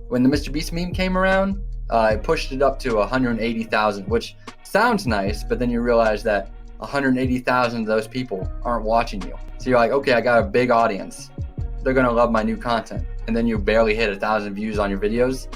Speaker 2: When the MrBeast meme came around, I pushed it up to 180,000, which sounds nice, but then you realize that 180,000 of those people aren't watching you. So you're like, okay, I got a big audience. They're gonna love my new content. And then you barely hit 1,000 views on your videos.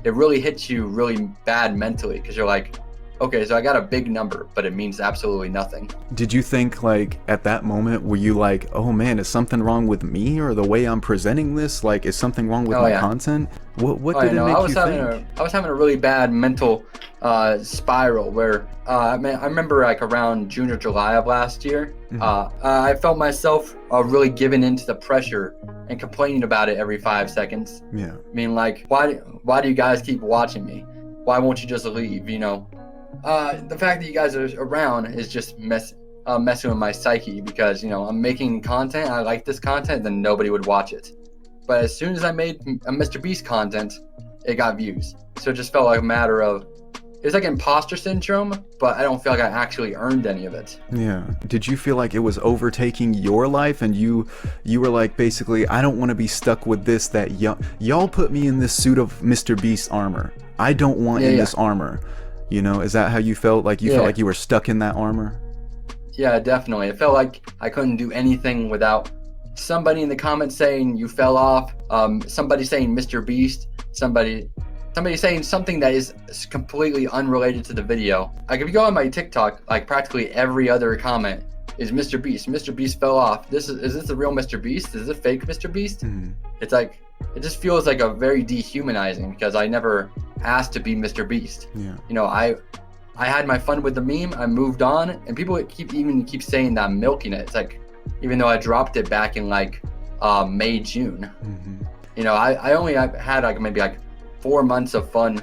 Speaker 2: It really hits you really bad mentally, because you're like, okay, so I got a big number, but it means absolutely nothing.
Speaker 1: Did you think, like, at that moment, were you like, oh man, is something wrong with me or the way I'm presenting this? Like, is something wrong with my content? What did it make you think?
Speaker 2: I was having a really bad mental spiral where I remember like around June or July of last year, I felt myself really giving into the pressure and complaining about it every 5 seconds.
Speaker 1: Yeah.
Speaker 2: I mean, like, why do you guys keep watching me? Why won't you just leave, you know? The fact that you guys are around is just messing with my psyche, because, you know, I'm making content, I like this content, then nobody would watch it. But as soon as I made a MrBeast content, it got views. So it just felt like a matter of, it's like imposter syndrome, but I don't feel like I actually earned any of it.
Speaker 1: Yeah. Did you feel like it was overtaking your life, and you were like, basically, I don't want to be stuck with this, that y'all put me in this suit of MrBeast armor. I don't want in this armor. You know, is that how you felt? Like you felt like you were stuck in that armor?
Speaker 2: Yeah, definitely. It felt like I couldn't do anything without somebody in the comments saying you fell off, somebody saying MrBeast, somebody saying something that is completely unrelated to the video. Like if you go on my TikTok, like practically every other comment is MrBeast. MrBeast fell off. Is this the real MrBeast? Is this fake MrBeast? It's like, it just feels like a very dehumanizing, because I never asked to be MrBeast.
Speaker 1: Yeah.
Speaker 2: You know, I had my fun with the meme, I moved on, and people keep saying that I'm milking it. It's like, even though I dropped it back in like May, June. You know, I only had like maybe like 4 months of fun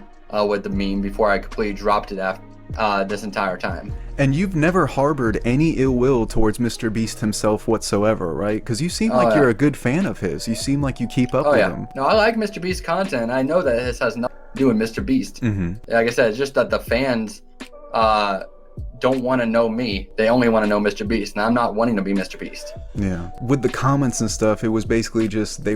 Speaker 2: with the meme before I completely dropped it after this entire time.
Speaker 1: And you've never harbored any ill will towards MrBeast himself whatsoever, right? Because you seem like you're a good fan of his. You seem like you keep up with him.
Speaker 2: No, I like MrBeast content. I know that this has nothing to do with MrBeast. Like I said, it's just that the fans don't want to know me. They only want to know MrBeast, and I'm not wanting to be MrBeast.
Speaker 1: Yeah. With the comments and stuff, it was basically just they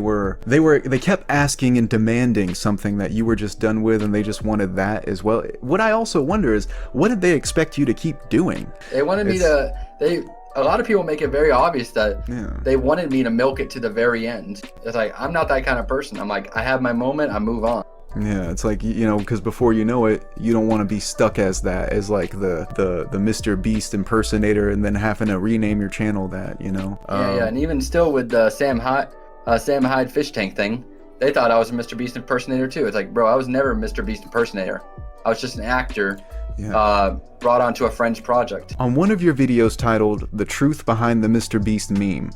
Speaker 1: kept asking and demanding something that you were just done with, and they just wanted that as well. What I also wonder is, what did they expect you to keep doing?
Speaker 2: They wanted me to. A lot of people make it very obvious that they wanted me to milk it to the very end. It's like, I'm not that kind of person. I'm like, I have my moment, I move on.
Speaker 1: Yeah, it's like, you know, because before you know it, you don't want to be stuck as like the MrBeast impersonator, and then having to rename your channel that, you know.
Speaker 2: And even still with the Sam Hyde fish tank thing, they thought I was a MrBeast impersonator too. It's like, bro, I was never a MrBeast impersonator. I was just an actor brought onto a friend's project.
Speaker 1: On one of your videos titled "The Truth Behind the MrBeast Meme,"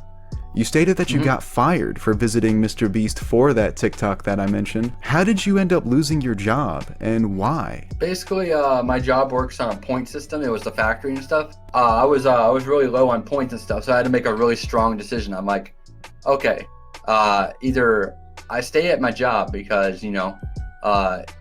Speaker 1: you stated that you got fired for visiting MrBeast for that TikTok that I mentioned. How did you end up losing your job, and why?
Speaker 2: Basically, my job works on a point system. It was the factory and stuff. I was really low on points and stuff, so I had to make a really strong decision. I'm like, okay, either I stay at my job because, you know,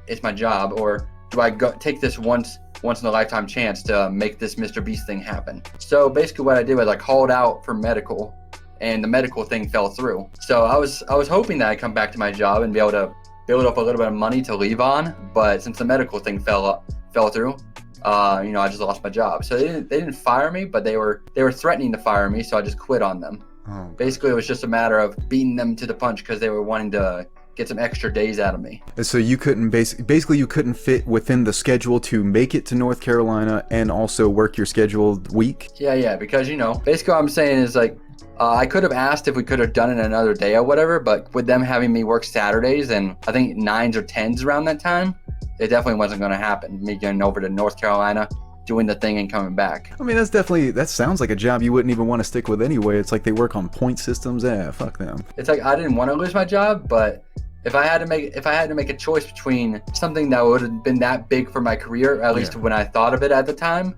Speaker 2: it's my job, or do I take this once in a lifetime chance to make this MrBeast thing happen? So basically what I did was I called out for medical, and the medical thing fell through. So I was hoping that I'd come back to my job and be able to build up a little bit of money to leave on, but since the medical thing fell through, I just lost my job. So they didn't fire me, but they were threatening to fire me, so I just quit on them. Oh. Basically, it was just a matter of beating them to the punch because they were wanting to get some extra days out of me.
Speaker 1: So you couldn't basically you couldn't fit within the schedule to make it to North Carolina and also work your scheduled week?
Speaker 2: Yeah, because basically what I'm saying is like, I could have asked if we could have done it another day or whatever, but with them having me work Saturdays and I think 9s or 10s around that time, it definitely wasn't going to happen. Me getting over to North Carolina, doing the thing and coming back.
Speaker 1: I mean, that sounds like a job you wouldn't even want to stick with anyway. It's like they work on point systems. Fuck them.
Speaker 2: It's like I didn't want to lose my job, but if I had to make a choice between something that would have been that big for my career, at least when I thought of it at the time,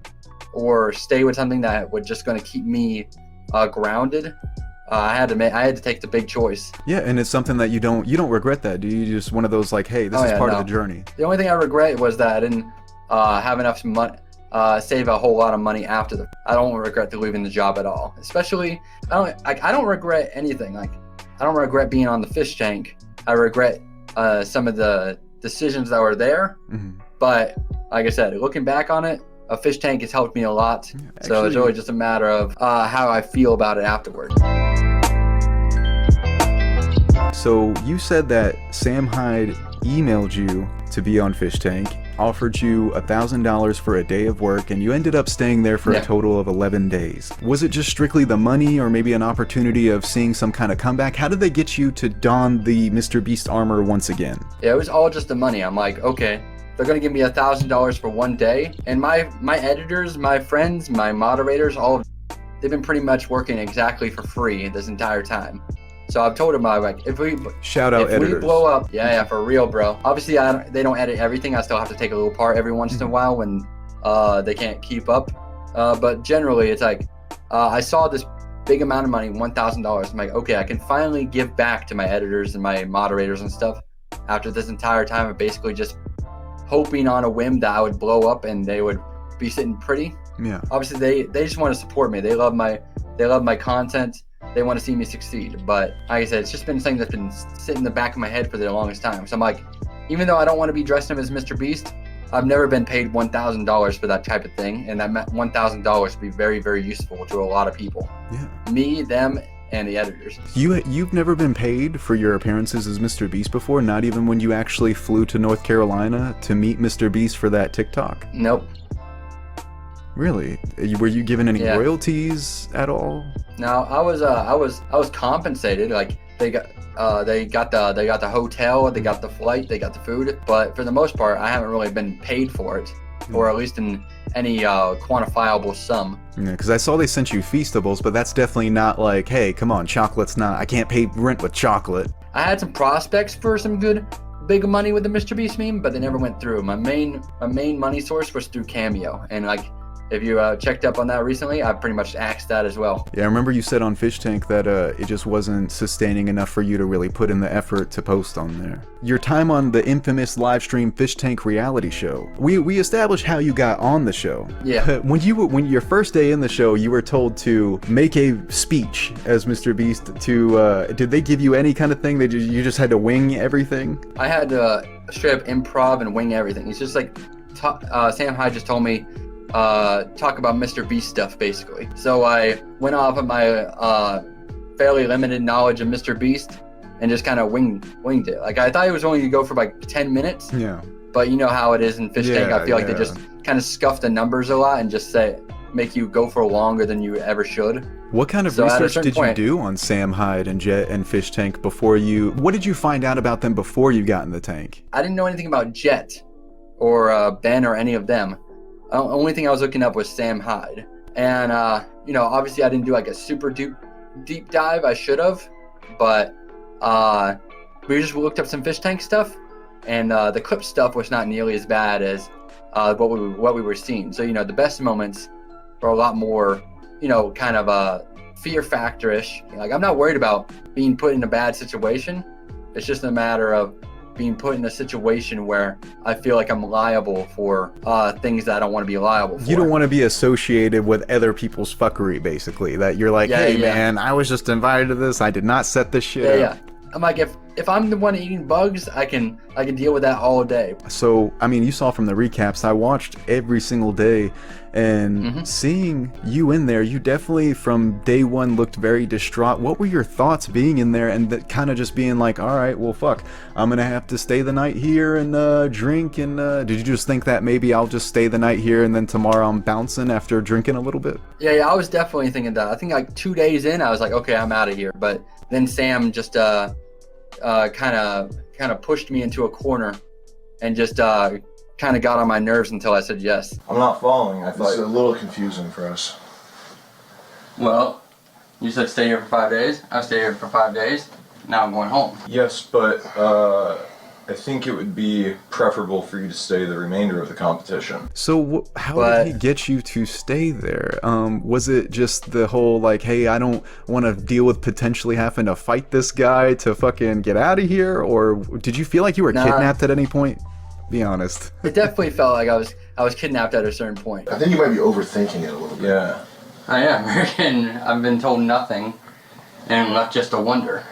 Speaker 2: or stay with something that was just going to keep me grounded, I had to take the big choice. Yeah, and it's something that you don't regret that, do you? Just one of those like, hey, this is part of the journey. The only thing I regret was that I didn't have enough money, save a whole lot of money after I don't regret leaving the job at all. Especially, I don't regret anything. Like, I don't regret being on the fish tank. I regret some of the decisions that were there. Mm-hmm. But like I said, looking back on it, a fish tank has helped me a lot. Yeah, so it's really just a matter of how I feel about it afterwards. So you said that Sam Hyde emailed you to be on Fish Tank, offered you $1,000 for a day of work, and you ended up staying there for a total of 11 days. Was it just strictly the money, or maybe an opportunity of seeing some kind of comeback? How did they get you to don the MrBeast armor once again? Yeah, it was all just the money. I'm like, okay, they're gonna give me $1,000 for one day, and my editors, my friends, my moderators, they've been pretty much working exactly for free this entire time. So I've told them, like, if we blow up, for real, bro. Obviously, they don't edit everything. I still have to take a little part every once in a while when they can't keep up. But generally, it's like I saw this big amount of money, $1,000. I'm like, okay, I can finally give back to my editors and my moderators and stuff after this entire time of basically just hoping on a whim that I would blow up and they would be sitting pretty. Yeah. Obviously, they just want to support me. They love my content. They want to see me succeed. But like I said, it's just been something that's been sitting in the back of my head for the longest time. So I'm like, even though I don't want to be dressed up as MrBeast, I've never been paid $1,000 for that type of thing. And that $1,000 would be very, very useful to a lot of people. Yeah. Me, them, and the editors. You've never been paid for your appearances as MrBeast before? Not even when you actually flew to North Carolina to meet MrBeast for that TikTok? Nope. Really? Were you given any royalties at all? No, I was compensated. Like they got the hotel, they got the flight, they got the food. But for the most part, I haven't really been paid for it, or at least in any quantifiable sum. Yeah, because I saw they sent you Feastables, but that's definitely not like, hey, come on, chocolate's not. I can't pay rent with chocolate. I had some prospects for some good big money with the MrBeast meme, but they never went through. My main money source was through Cameo, and like, if you checked up on that recently, I pretty much axed that as well. Yeah, I remember you said on Fish Tank that it just wasn't sustaining enough for you to really put in the effort to post on there. Your time on the infamous live stream Fish Tank reality show. We established how you got on the show. Yeah. When your first day in the show, you were told to make a speech as MrBeast to, did they give you any kind of thing? You just had to wing everything? I had to straight up improv and wing everything. It's just like, Sam Hyde just told me, talk about MrBeast stuff, basically. So I went off of my fairly limited knowledge of MrBeast and just kind of winged it. Like, I thought it was only going to go for like 10 minutes. Yeah. But you know how it is in Fish Tank. I feel like they just kind of scuff the numbers a lot and just make you go for longer than you ever should. What kind of research did you do on Sam Hyde and Jet and Fish Tank before what did you find out about them before you got in the tank? I didn't know anything about Jet or Ben or any of them. The only thing I was looking up was Sam Hyde. And, obviously I didn't do like a super deep dive. I should have. But we just looked up some Fish Tank stuff. And the clip stuff was not nearly as bad as what we were seeing. So, the best moments were a lot more, kind of fear factor-ish. Like, I'm not worried about being put in a bad situation. It's just a matter of being put in a situation where I feel like I'm liable for things that I don't want to be liable for.
Speaker 1: You don't want to be associated with other people's fuckery, basically. That you're like, hey man, I was just invited to this. I did not set this shit up.
Speaker 2: Yeah. I'm like, if I'm the one eating bugs, I can deal with that all day.
Speaker 1: So, I mean, you saw from the recaps, I watched every single day, and seeing you in there, you definitely from day one looked very distraught. What were your thoughts being in there and kind of just being like, all right, well, fuck, I'm gonna have to stay the night here and drink, and did you just think that maybe I'll just stay the night here and then tomorrow I'm bouncing after drinking a little bit?
Speaker 2: Yeah, I was definitely thinking that. I think like 2 days in, I was like, okay, I'm out of here. But then Sam just kind of pushed me into a corner and just kind of got on my nerves until I said yes.
Speaker 9: I'm not following.
Speaker 5: This is a little confusing for us.
Speaker 4: Well, you said stay here for 5 days. I stay here for 5 days. Now I'm going home.
Speaker 9: Yes, but I think it would be preferable for you to stay the remainder of the competition.
Speaker 1: So how did he get you to stay there? Was it just the whole like, hey, I don't want to deal with potentially having to fight this guy to fucking get out of here? Or did you feel like you were kidnapped at any point? Be honest.
Speaker 2: It definitely felt like I was kidnapped at a certain point.
Speaker 5: I think you might be overthinking it a little bit.
Speaker 9: Yeah.
Speaker 4: I am. And I've been told nothing and left just to wonder.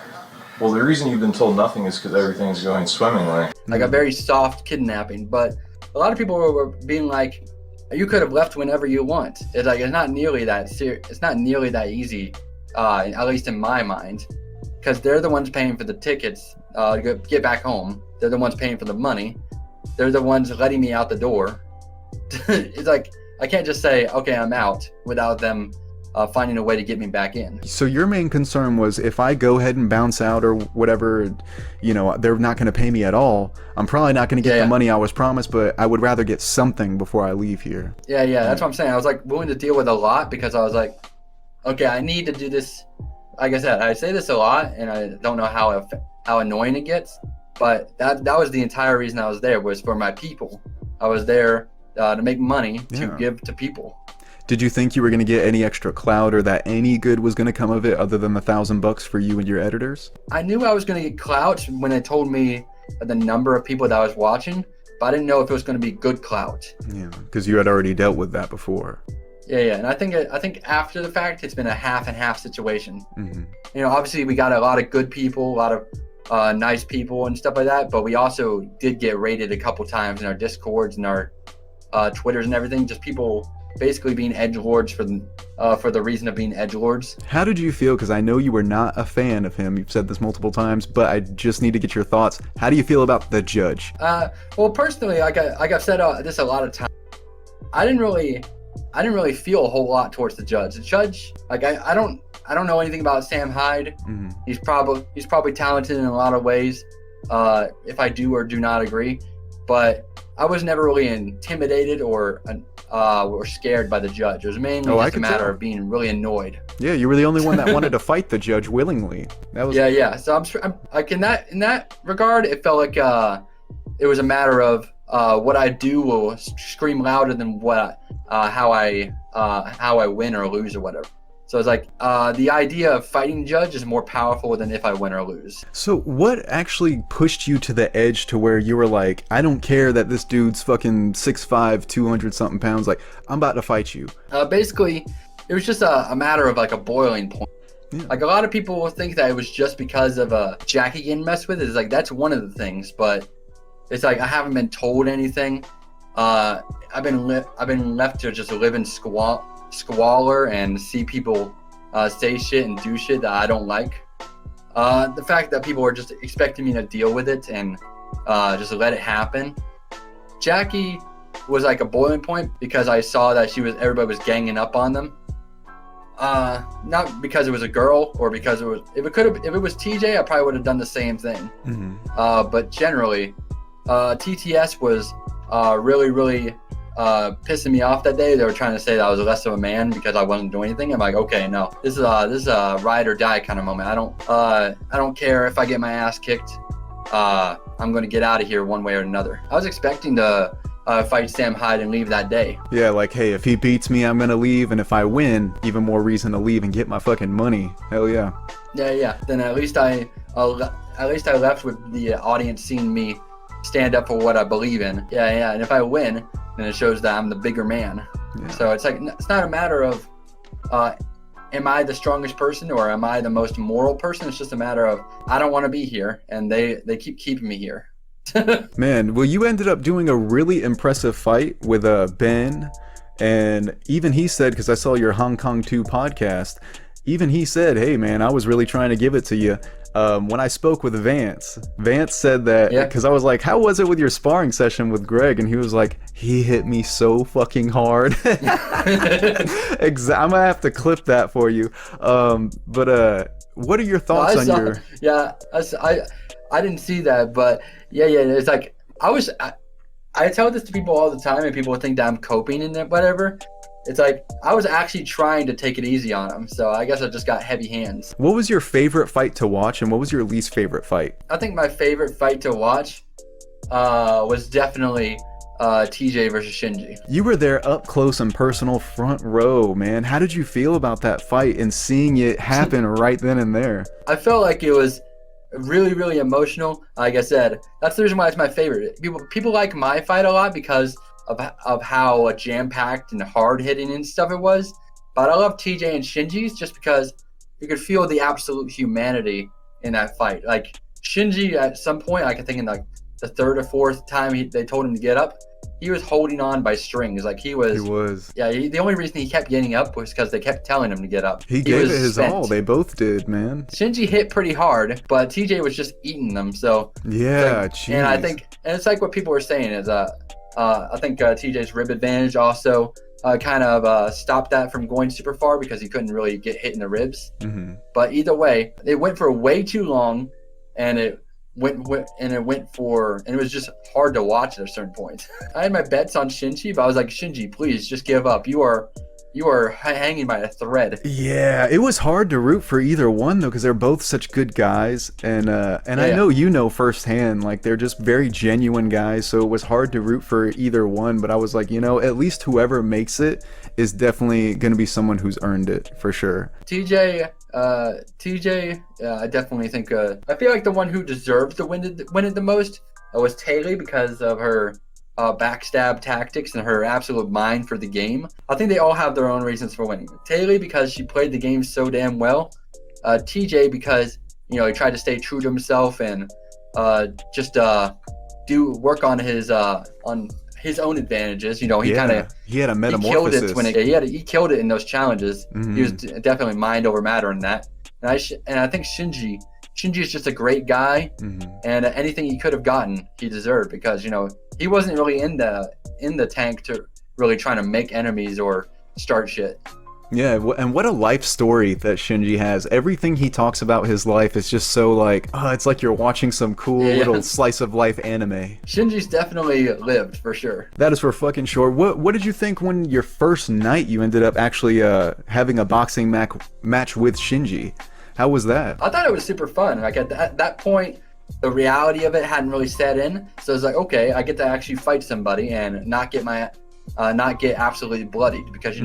Speaker 9: Well, the reason you've been told nothing is because everything's going swimmingly.
Speaker 2: Like a very soft kidnapping, but a lot of people were being like, you could have left whenever you want. It's like, it's not nearly that serious. It's not nearly that easy, at least in my mind, because they're the ones paying for the tickets to get back home. They're the ones paying for the money. They're the ones letting me out the door. It's like, I can't just say, okay, I'm out without them finding a way to get me back in.
Speaker 1: So your main concern was if I go ahead and bounce out or whatever, you know, they're not going to pay me at all. I'm probably not going to get the money I was promised, but I would rather get something before I leave here.
Speaker 2: Yeah, that's what I'm saying. I was like willing to deal with a lot because I was like, okay, I need to do this. Like I said, I say this a lot and I don't know how annoying it gets, but that was the entire reason I was there, was for my people. I was there to make money to give to people.
Speaker 1: Did you think you were going to get any extra clout or that any good was going to come of it other than the $1,000 for you and your editors?
Speaker 2: I knew I was going to get clout when they told me the number of people that I was watching, but I didn't know if it was going to be good clout.
Speaker 1: Yeah, because you had already dealt with that before.
Speaker 2: Yeah, and I think after the fact, it's been a half and half situation.
Speaker 1: Mm-hmm.
Speaker 2: You know, obviously we got a lot of good people, a lot of nice people and stuff like that, but we also did get raided a couple times in our Discords and our Twitters and everything, just people basically being edgelords for the reason of being edgelords. How
Speaker 1: did you feel? Because I know you were not a fan of him. You've said this multiple times, but I just need to get your thoughts. How do you feel about the judge?
Speaker 2: Well, personally, like I've said this a lot of times, I didn't really feel a whole lot towards the judge. The judge, like I don't know anything about Sam Hyde. Mm-hmm. He's probably talented in a lot of ways. If I do or do not agree, but I was never really intimidated or scared by the judge. It was mainly just a matter of being really annoyed.
Speaker 1: Yeah, you were the only one that wanted to fight the judge willingly. That was
Speaker 2: yeah. So I'm like in that regard, it felt like it was a matter of what I do will scream louder than what how I win or lose or whatever. So it's like the idea of fighting judge is more powerful than if I win or lose.
Speaker 1: So what actually pushed you to the edge to where you were like, I don't care that this dude's fucking 6'5", 200 something pounds, like I'm about to fight you?
Speaker 2: Basically, it was just a matter of like a boiling point. Yeah. Like a lot of people will think that it was just because of Jackie getting messed with. It's like that's one of the things, but it's like I haven't been told anything. I've been left to just live in squalor and see people say shit and do shit that I don't like. The fact that people are just expecting me to deal with it and just let it happen. Jackie was like a boiling point because I saw that everybody was ganging up on them. Not because it was a girl or because if it was TJ, I probably would have done the same thing. Mm-hmm. But generally, TTS was really pissing me off that day. They were trying to say that I was less of a man because I wasn't doing anything. I'm like, okay, no, this is a ride or die kind of moment. I don't care if I get my ass kicked. I'm going to get out of here one way or another. I was expecting to fight Sam Hyde and leave that day.
Speaker 1: Yeah, like, hey, if he beats me, I'm going to leave. And if I win, even more reason to leave and get my fucking money. Hell yeah.
Speaker 2: Yeah. Then at least I at least I left with the audience seeing me stand up for what I believe in. Yeah. And if I win, then it shows that I'm the bigger man. Yeah. So it's like, it's not a matter of, am I the strongest person or am I the most moral person? It's just a matter of, I don't want to be here, and they keep keeping me here.
Speaker 1: Man, well, you ended up doing a really impressive fight with Ben, and even he said, because I saw your Hong Kong 2 podcast, even he said, hey man, I was really trying to give it to you. When I spoke with Vance said that, because I was like, how was it with your sparring session with Greg? And he was like, he hit me so fucking hard. I'm gonna have to clip that for you. But what are your thoughts on your...
Speaker 2: Yeah, I didn't see that, but yeah, it's like, I tell this to people all the time, and people think that I'm coping and whatever. It's like, I was actually trying to take it easy on him, so I guess I just got heavy hands.
Speaker 1: What was your favorite fight to watch, and what was your least favorite fight?
Speaker 2: I think my favorite fight to watch was definitely TJ versus Shinji.
Speaker 1: You were there up close and personal, front row, man. How did you feel about that fight and seeing it happen right then and there?
Speaker 2: I felt like it was really, really emotional. Like I said, that's the reason why it's my favorite. People like my fight a lot because of how jam-packed and hard-hitting and stuff it was. But I love TJ and Shinji's just because you could feel the absolute humanity in that fight. Like, Shinji at some point, I think in like the third or fourth time they told him to get up, he was holding on by strings. Like, he was. Yeah, the only reason he kept getting up was because they kept telling him to get up.
Speaker 1: He gave it his all. They both did, man.
Speaker 2: Shinji hit pretty hard, but TJ was just eating them. So
Speaker 1: yeah,
Speaker 2: and I think, and it's like what people were saying is I think TJ's rib advantage also kind of stopped that from going super far because he couldn't really get hit in the ribs. Mm-hmm. But either way, it went for way too long, and it went and it was just hard to watch at a certain point. I had my bets on Shinji, but I was like, Shinji, please just give up. You are hanging by a thread.
Speaker 1: Yeah, it was hard to root for either one though, because they're both such good guys, and I know you know firsthand, like they're just very genuine guys, so it was hard to root for either one. But I was like, at least whoever makes it is definitely going to be someone who's earned it for sure.
Speaker 2: TJ, I definitely think I feel like the one who deserved to win it the most was Taylor because of her backstab tactics and her absolute mind for the game. I think they all have their own reasons for winning. Taylor because she played the game so damn well. TJ because he tried to stay true to himself and just work on his own advantages. He
Speaker 1: had a metamorphosis.
Speaker 2: He killed it in those challenges. Mm-hmm. He was definitely mind over matter in that. And I think Shinji is just a great guy, mm-hmm. and anything he could have gotten, he deserved because he wasn't really in the tank to really trying to make enemies or start shit.
Speaker 1: Yeah, and what a life story that Shinji has. Everything he talks about his life is just so like, it's like you're watching some cool little slice of life anime.
Speaker 2: Shinji's definitely lived, for sure.
Speaker 1: That is for fucking sure. What did you think when your first night you ended up actually having a boxing match with Shinji? How was that?
Speaker 2: I thought it was super fun. Like at that point, the reality of it hadn't really set in. So it's like, okay, I get to actually fight somebody and not get absolutely bloodied because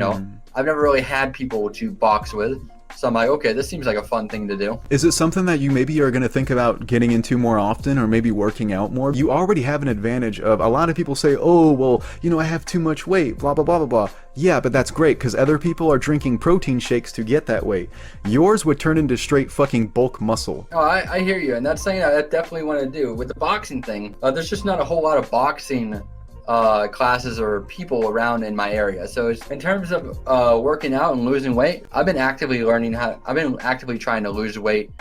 Speaker 2: I've never really had people to box with. So I'm like, okay, this seems like a fun thing to do.
Speaker 1: Is it something that you maybe are going to think about getting into more often, or maybe working out more? You already have an advantage of, a lot of people say, oh, well, I have too much weight, blah, blah, blah, blah, blah. Yeah, but that's great because other people are drinking protein shakes to get that weight. Yours would turn into straight fucking bulk muscle.
Speaker 2: Oh, I hear you. And that's something I definitely want to do. With the boxing thing, there's just not a whole lot of boxing classes or people around in my area. So in terms of working out and losing weight, I've been actively trying to lose weight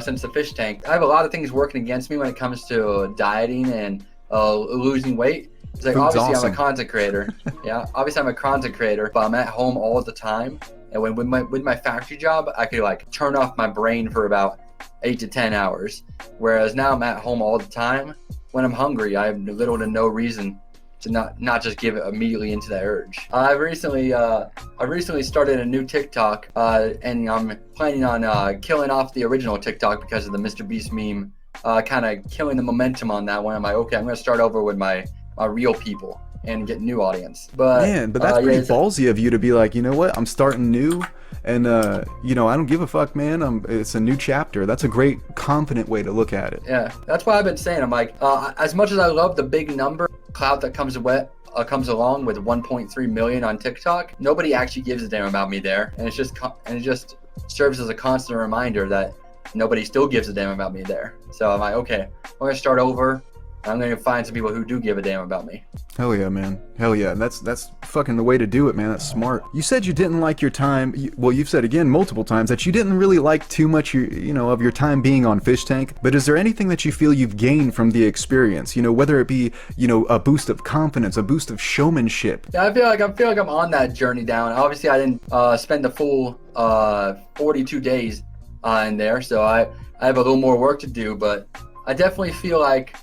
Speaker 2: since the fish tank. I have a lot of things working against me when it comes to dieting and losing weight. It's like,
Speaker 1: Food's
Speaker 2: obviously
Speaker 1: awesome.
Speaker 2: I'm a content creator. Yeah, obviously I'm a content creator, but I'm at home all the time. And with my factory job, I could like turn off my brain for about 8 to 10 hours. Whereas now I'm at home all the time. When I'm hungry, I have little to no reason to not just give it immediately into that urge. I recently started a new TikTok, and I'm planning on killing off the original TikTok because of the MrBeast meme, kind of killing the momentum on that one. I'm like, okay, I'm gonna start over with my real people and get new audience. But
Speaker 1: man, but that's pretty ballsy of you to be like, you know what, I'm starting new. And you know, I don't give a fuck, man. It's a new chapter. That's a great, confident way to look at it.
Speaker 2: Yeah, that's why I've been saying. I'm like, as much as I love the big number clout that comes along with 1.3 million on TikTok, nobody actually gives a damn about me there, and it just serves as a constant reminder that nobody still gives a damn about me there. So I'm like, okay, I'm gonna start over. I'm gonna find some people who do give a damn about me.
Speaker 1: Hell yeah, man. Hell yeah. That's fucking the way to do it, man. That's smart. You said you didn't like your time. Well, you've said again multiple times that you didn't really like too much, you know, of your time being on Fish Tank. But is there anything that you feel you've gained from the experience? You know, whether it be, you know, a boost of confidence, a boost of showmanship.
Speaker 2: Yeah, I feel like I'm on that journey down. Obviously, I didn't spend the full 42 days in there, so I have a little more work to do. But I definitely feel like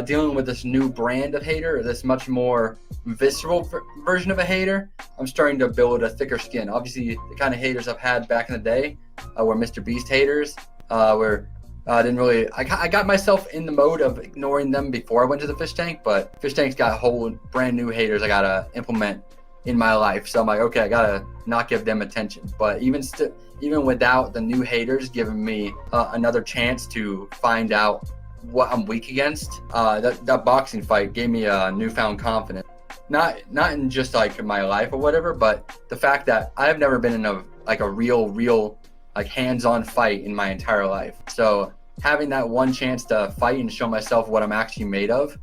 Speaker 2: dealing with this new brand of hater, this much more visceral version of a hater, I'm starting to build a thicker skin. Obviously, the kind of haters I've had back in the day were MrBeast haters, where I didn't really, I got myself in the mode of ignoring them before I went to the Fish Tank, but Fish Tank's got whole brand new haters I gotta implement in my life. So I'm like, okay, I gotta not give them attention. But even without the new haters giving me another chance to find out what I'm weak against, that boxing fight gave me a newfound confidence. Not in just like my life or whatever, but the fact that I've never been in a real like hands-on fight in my entire life. So having that one chance to fight and show myself what I'm actually made of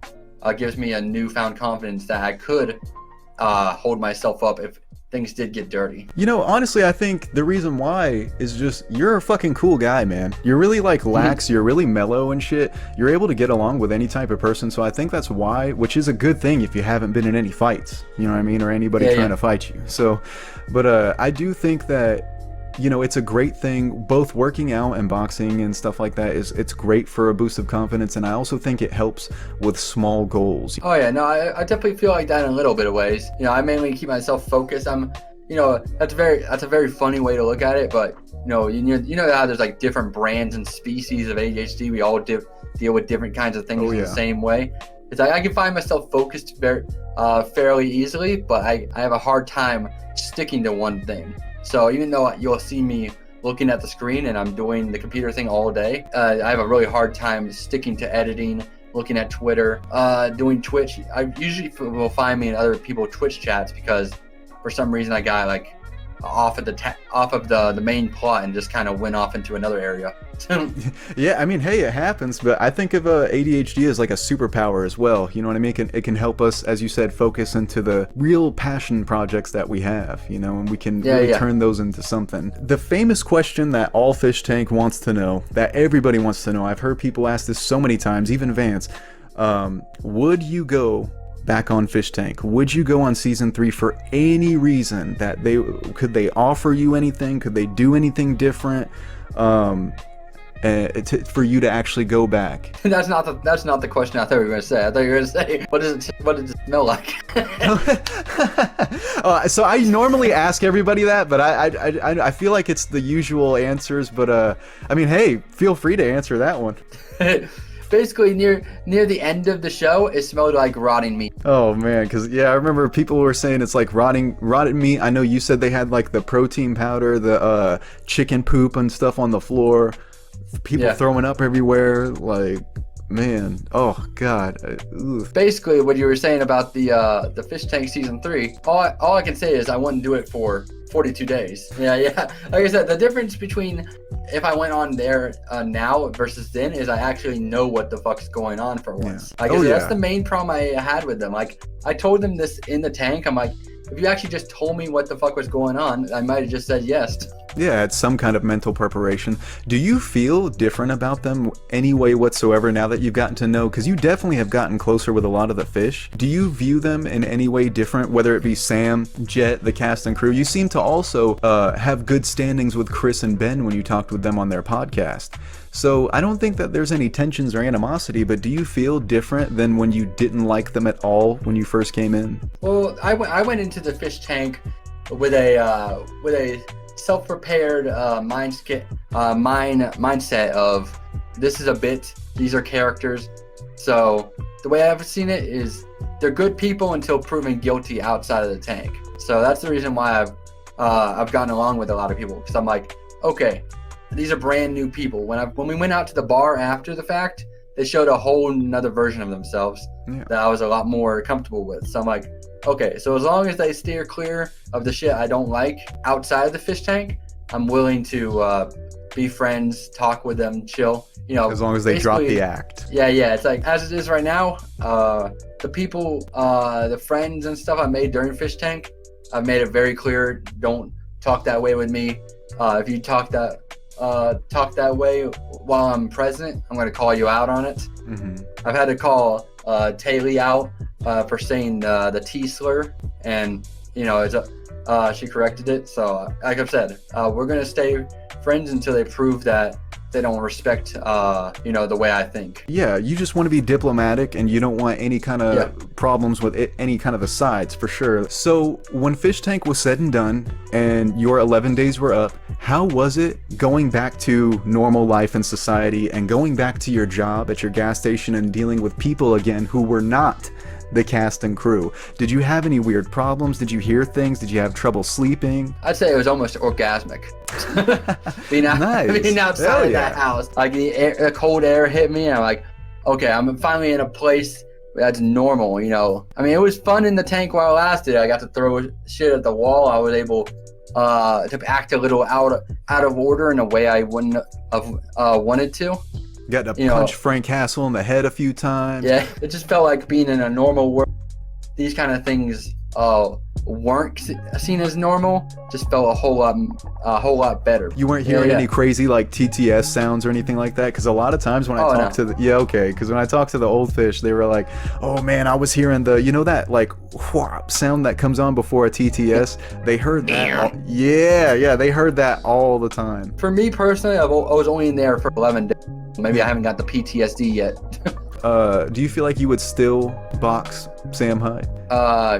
Speaker 2: gives me a newfound confidence that I could hold myself up if things did get dirty.
Speaker 1: You know, honestly, I think the reason why is just you're a fucking cool guy, man. You're really like lax, you're really mellow and shit. You're able to get along with any type of person, so I think that's why, which is a good thing if you haven't been in any fights, you know what I mean, or anybody trying to fight you. So, but I do think that, you know, it's a great thing, both working out and boxing and stuff like that it's great for a boost of confidence, and I also think it helps with small goals.
Speaker 2: Oh yeah, no, I definitely feel like that in a little bit of ways. You know, I mainly keep myself focused. You know, that's a very funny way to look at it, but you know how there's like different brands and species of ADHD. We all deal with different kinds of things in the same way. It's like I can find myself focused fairly easily, but I have a hard time sticking to one thing. So even though you'll see me looking at the screen and I'm doing the computer thing all day, I have a really hard time sticking to editing, looking at Twitter, doing Twitch. I usually will find me in other people's Twitch chats because for some reason I got like off of the main plot and just kind of went off into another area.
Speaker 1: Yeah, I mean, hey, it happens, but I think of ADHD as like a superpower as well. You know what I mean? It can help us, as you said, focus into the real passion projects that we have, you know, and we can really turn those into something. The famous question that all Fish Tank wants to know, that everybody wants to know, I've heard people ask this so many times, even Vance, would you go back on Fish Tank? Would you go on season 3 for any reason? That could they offer you anything? Could they do anything different for you to actually go back?
Speaker 2: That's not the question I thought you were going to say. I thought you were going to say, what does it smell like?
Speaker 1: So I normally ask everybody that, but I feel like it's the usual answers. But I mean, hey, feel free to answer that one.
Speaker 2: Basically, near the end of the show, it smelled like rotting meat.
Speaker 1: Oh man, because I remember people were saying it's like rotting meat. I know you said they had like the protein powder, the chicken poop and stuff on the floor. People throwing up everywhere. Like, man, oh god.
Speaker 2: Basically, what you were saying about the Fish Tank season 3, all I can say is I wouldn't do it for 42 days. Yeah. Like I said, the difference between if I went on there now versus then is I actually know what the fuck's going on for once. I guess that's the main problem I had with them. Like, I told them this in the tank. I'm like, if you actually just told me what the fuck was going on, I might have just said yes.
Speaker 1: Yeah, it's some kind of mental preparation. Do you feel different about them any way whatsoever now that you've gotten to know? Because you definitely have gotten closer with a lot of the fish. Do you view them in any way different, whether it be Sam, Jet, the cast and crew? You seem to also have good standings with Chris and Ben when you talked with them on their podcast. So I don't think that there's any tensions or animosity, but do you feel different than when you didn't like them at all when you first came in?
Speaker 2: Well, I went into the Fish Tank with a self-prepared mindset of this is a bit, these are characters. So the way I've seen it is they're good people until proven guilty outside of the tank. So that's the reason why I've gotten along with a lot of people because I'm like, okay, these are brand new people. When we went out to the bar after the fact, they showed a whole nother version of themselves that I was a lot more comfortable with. So I'm like, okay, so as long as they steer clear of the shit I don't like outside of the fish tank, I'm willing to be friends, talk with them, chill. You know,
Speaker 1: as long as they drop the act.
Speaker 2: Yeah. It's like as it is right now. The people, the friends and stuff I made during Fish Tank, I've made it very clear. Don't talk that way with me. If you talk that way while I'm present, I'm going to call you out on it. Mm-hmm. I've had to call Taylor out for saying the T slur, and you know, she corrected it. So like I've said, we're going to stay friends until they prove that they don't respect the way I think. Yeah, you just want to be diplomatic and you don't want any kind of problems with any kind of the sides, for sure. So when Fish Tank was said and done and your 11 days were up, how was it going back to normal life in society and going back to your job at your gas station and dealing with people again who were not the cast and crew? Did you have any weird problems? Did you hear things? Did you have trouble sleeping? I'd say it was almost orgasmic. being outside of that house, like the cold air hit me, and I'm like, okay, I'm finally in a place that's normal. You know, I mean, it was fun in the tank while it lasted. I got to throw shit at the wall. I was able to act a little out of order in a way I wouldn't have wanted to. Got to punch Frank Hassel in the head a few times. Yeah, it just felt like being in a normal world. These kind of things weren't seen as normal. Just felt a whole lot better. You weren't hearing any crazy like TTS sounds or anything like that? Because a lot of times when I talk to because when I talk to the old fish, they were like, oh man, I was hearing that like whoop sound that comes on before a TTS. They heard that. They heard that all the time. For me personally, I was only in there for 11 days. Maybe I haven't got the PTSD yet. Do you feel like you would still box Sam Hyde?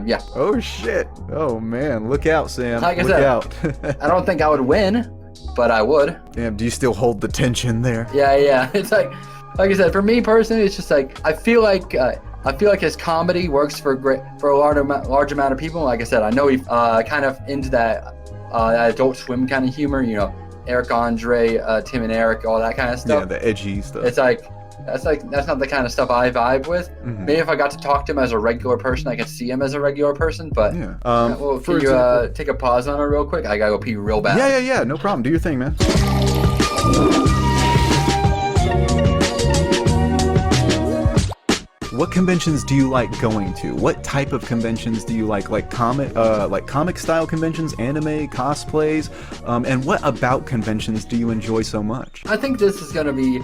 Speaker 2: Yeah. Oh shit. Oh man, look out, Sam. Like look out. I don't think I would win, but I would. Damn, do you still hold the tension there? Yeah. It's like I said, for me personally, it's just like I feel like his comedy works for a large amount of people. Like I said, I know he's kind of into that Adult Swim kind of humor, you know. Eric Andre, Tim and Eric, all that kind of stuff. Yeah, the edgy stuff. It's like that's not the kind of stuff I vibe with. Mm-hmm. Maybe if I got to talk to him as a regular person, I could see him as a regular person. But can you take a pause on it real quick? I gotta go pee real bad. Yeah. No problem. Do your thing, man. What conventions do you like going to? What type of conventions do you like? Like comic style conventions, anime, cosplays, and what about conventions do you enjoy so much? I think this is gonna be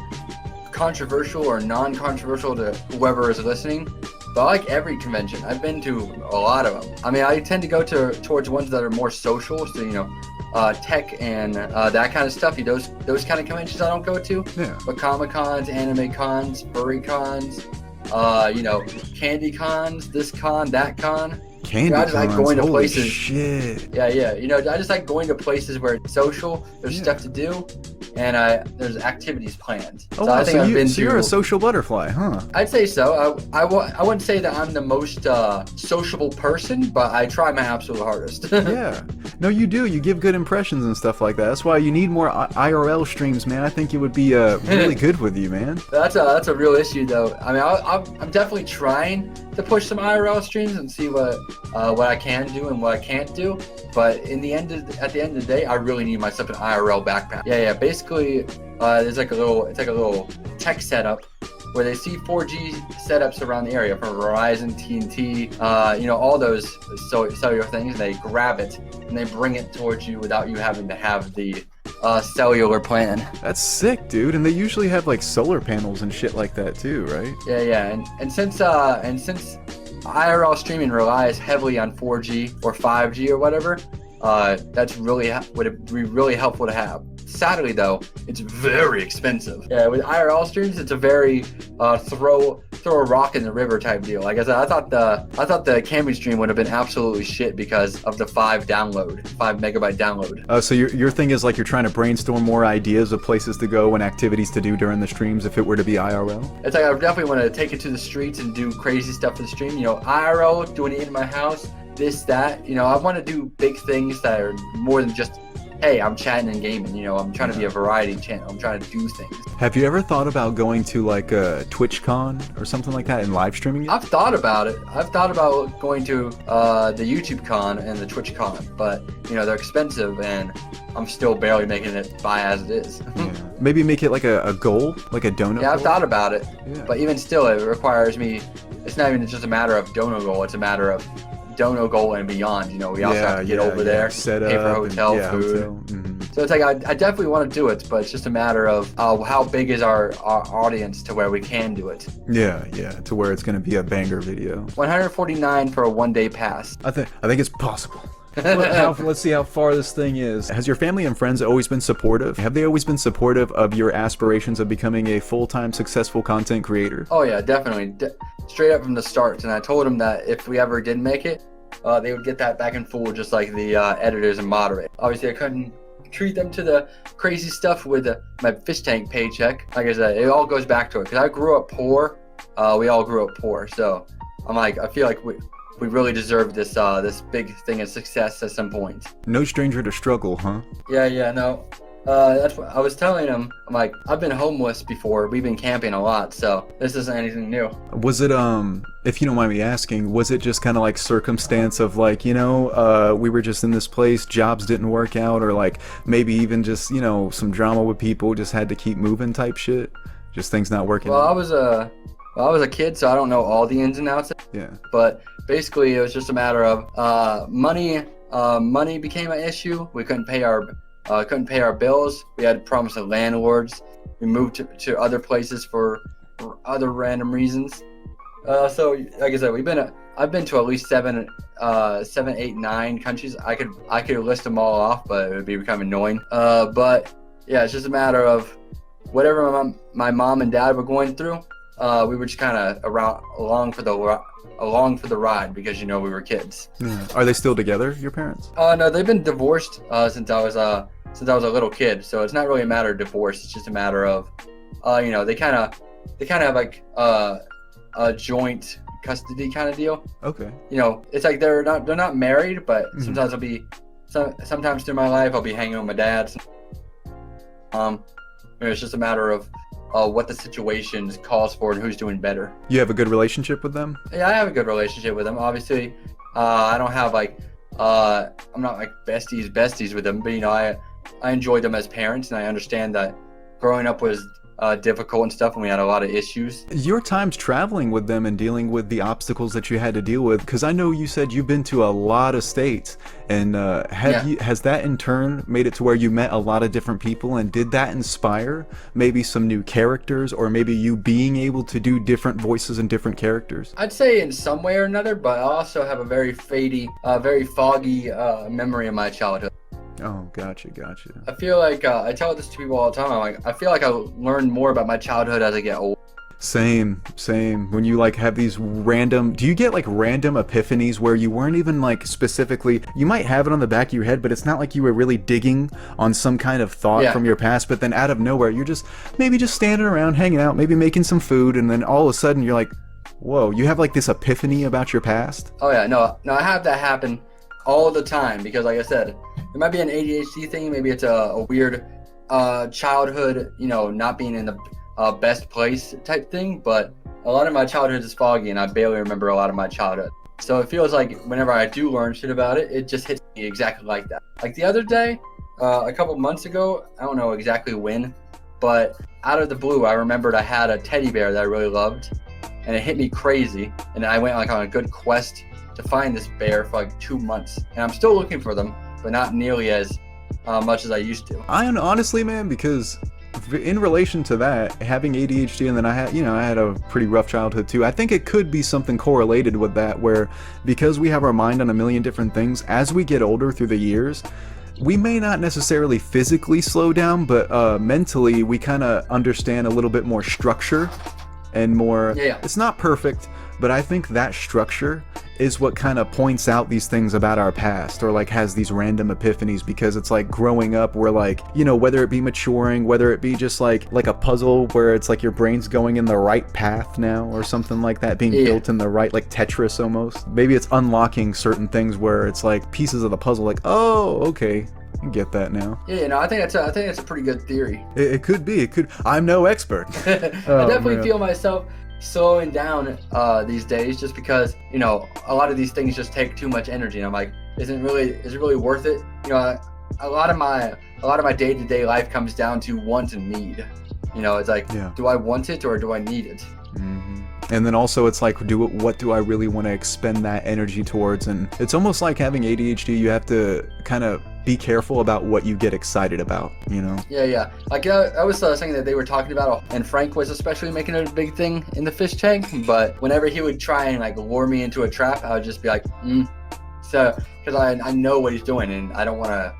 Speaker 2: controversial or non-controversial to whoever is listening, but I like every convention. I've been to a lot of them. I mean, I tend to go towards ones that are more social, so you know, tech and that kind of stuff. Those kind of conventions I don't go to. Yeah. But Comic Cons, anime cons, furry cons. Candy cons, this con, that con. Candy cons, I just like going to places. Shit. Yeah. I just like going to places where it's social. There's stuff to do, and there's activities planned. Oh, so I think you're a social butterfly, huh? I'd say so. I wouldn't say that I'm the most sociable person, but I try my absolute hardest. Yeah. No, you do. You give good impressions and stuff like that. That's why you need more IRL streams, man. I think it would be really good with you, man. That's a real issue, though. I mean, I'm definitely trying to push some IRL streams and see what I can do and what I can't do. But at the end of the day, I really need myself an IRL backpack. Yeah. Basically, it's like a little tech setup where they see 4G setups around the area from Verizon, TNT, all those cellular things. They grab it and they bring it towards you without you having to have the cellular plan. That's sick, dude. And they usually have like solar panels and shit like that too, right? Yeah. And since IRL streaming relies heavily on 4G or 5G or whatever, that's would be really helpful to have. Sadly, though, it's very expensive. Yeah, with IRL streams, it's a very throw a rock in the river type deal. Like I said, I thought the camping stream would have been absolutely shit because of the 5 megabyte download. So your thing is like you're trying to brainstorm more ideas of places to go and activities to do during the streams if it were to be IRL? It's like I definitely want to take it to the streets and do crazy stuff for the stream. You know, IRL, doing it in my house, this, that. You know, I want to do big things that are more than just, hey, I'm chatting and gaming. You know, I'm trying to be a variety channel. I'm trying to do things.
Speaker 1: Have you ever thought about going to like a TwitchCon or something like that and live streaming it?
Speaker 2: I've thought about it. I've thought about going to the YouTube con and the Twitch con, but you know, they're expensive and I'm still barely making it by as it is.
Speaker 1: Yeah. Maybe make it like a goal, like a dono
Speaker 2: Yeah, I've
Speaker 1: goal?
Speaker 2: thought about it,
Speaker 1: Yeah.
Speaker 2: but even still, it requires me. It's not even just a matter of dono goal. It's a matter of dono goal and beyond. You know, we also have to get over there,
Speaker 1: set
Speaker 2: pay for
Speaker 1: up
Speaker 2: hotel,
Speaker 1: and,
Speaker 2: food.
Speaker 1: Hotel. Mm-hmm.
Speaker 2: So it's like I definitely want to do it, but it's just a matter of how big is our audience to where we can do it.
Speaker 1: Yeah, to where it's going to be a banger video.
Speaker 2: 149 for a 1-day pass.
Speaker 1: I think it's possible. Let's see how far this thing is. Has your family and friends always been supportive? Have they always been supportive of your aspirations of becoming a full-time successful content creator?
Speaker 2: Oh yeah, definitely. Straight up from the start. And I told them that if we ever did make it, they would get that back in full, just like the editors and moderators. Obviously, I couldn't treat them to the crazy stuff with my fish tank paycheck. Like I said, it all goes back to it. Because I grew up poor. We all grew up poor. So I'm like, I feel like we really deserve this this big thing of success at some point.
Speaker 1: No stranger to struggle, huh?
Speaker 2: Yeah, no. That's what I was telling him. I'm like, I've been homeless before. We've been camping a lot, so this isn't anything new.
Speaker 1: Was it, if you don't mind me asking, was it just kind of like circumstance of like, you know, we were just in this place, jobs didn't work out, or like maybe even just, you know, some drama with people, just had to keep moving type shit? Just things not working
Speaker 2: Well,
Speaker 1: out?
Speaker 2: I was a kid, so I don't know all the ins and outs.
Speaker 1: Yeah.
Speaker 2: But basically, it was just a matter of money. Money became an issue. We couldn't pay our bills. We had problems with landlords. We moved to other places for other random reasons. So like I said, I've been to at least 7, 8, 9 countries. I could list them all off, but it would be kind of annoying. But yeah, it's just a matter of whatever my mom and dad were going through. We were just kind of along for the ride because, you know, we were kids.
Speaker 1: Yeah. Are they still together, your parents?
Speaker 2: No, they've been divorced since I was a little kid. So it's not really a matter of divorce. It's just a matter of, you know, they kind of have like a joint custody kind of deal.
Speaker 1: Okay.
Speaker 2: You know, it's like they're not married, but sometimes sometimes through my life I'll be hanging with my dad. It's just a matter of what the situation calls for and who's doing better.
Speaker 1: You have a good relationship with them?
Speaker 2: Yeah, I have a good relationship with them. Obviously, I don't have like, I'm not like besties with them, but you know, I enjoy them as parents, and I understand that growing up was difficult and stuff, and we had a lot of issues.
Speaker 1: Your times traveling with them and dealing with the obstacles that you had to deal with, because I know you said you've been to a lot of states, and has that in turn made it to where you met a lot of different people, and did that inspire maybe some new characters, or maybe you being able to do different voices and different characters?
Speaker 2: I'd say in some way or another, but I also have a very very foggy memory of my childhood.
Speaker 1: Oh, gotcha.
Speaker 2: I feel like I tell this to people all the time. I'm like, I feel like I learn more about my childhood as I get older.
Speaker 1: Same. When you like have these do you get like random epiphanies where you weren't even like specifically, you might have it on the back of your head, but it's not like you were really digging on some kind of thought from your past, but then out of nowhere, you're just standing around, hanging out, maybe making some food, and then all of a sudden you're like, whoa, you have like this epiphany about your past?
Speaker 2: Oh yeah, no, I have that happen all the time, because like I said, it might be an ADHD thing, maybe it's a weird childhood, you know, not being in the best place type thing, but a lot of my childhood is foggy and I barely remember a lot of my childhood. So it feels like whenever I do learn shit about it, it just hits me exactly like that. Like the other day, a couple months ago, I don't know exactly when, but out of the blue, I remembered I had a teddy bear that I really loved, and it hit me crazy, and I went like on a good quest to find this bear for like 2 months, and I'm still looking for them, but not nearly as much as I used to.
Speaker 1: Honestly, man, because in relation to that, having ADHD, and then I had a pretty rough childhood too. I think it could be something correlated with that, where because we have our mind on a million different things, as we get older through the years, we may not necessarily physically slow down, but mentally we kind of understand a little bit more structure and more.
Speaker 2: Yeah.
Speaker 1: It's not perfect, but I think that structure is what kind of points out these things about our past, or like has these random epiphanies, because it's like growing up, we're like, you know, whether it be maturing, whether it be just like a puzzle where it's like your brain's going in the right path now or something like that, being built in the right, like Tetris almost. Maybe it's unlocking certain things where it's like pieces of the puzzle, like, oh, okay, I get that now.
Speaker 2: Yeah, no, I think that's a pretty good theory.
Speaker 1: It could be. It could. I'm no expert.
Speaker 2: I definitely feel myself slowing down these days, just because, you know, a lot of these things just take too much energy, and I'm like, is it really worth it? You know, a lot of my day-to-day life comes down to want and need. You know, it's like, do I want it or do I need it?
Speaker 1: Mm-hmm. And then also it's like, what do I really want to expend that energy towards? And it's almost like having ADHD. You have to kind of be careful about what you get excited about, you know?
Speaker 2: Yeah. Like, I was something that they were talking about, and Frank was especially making it a big thing in the fish tank. But whenever he would try and like lure me into a trap, I would just be like, So, because I know what he's doing, and I don't want to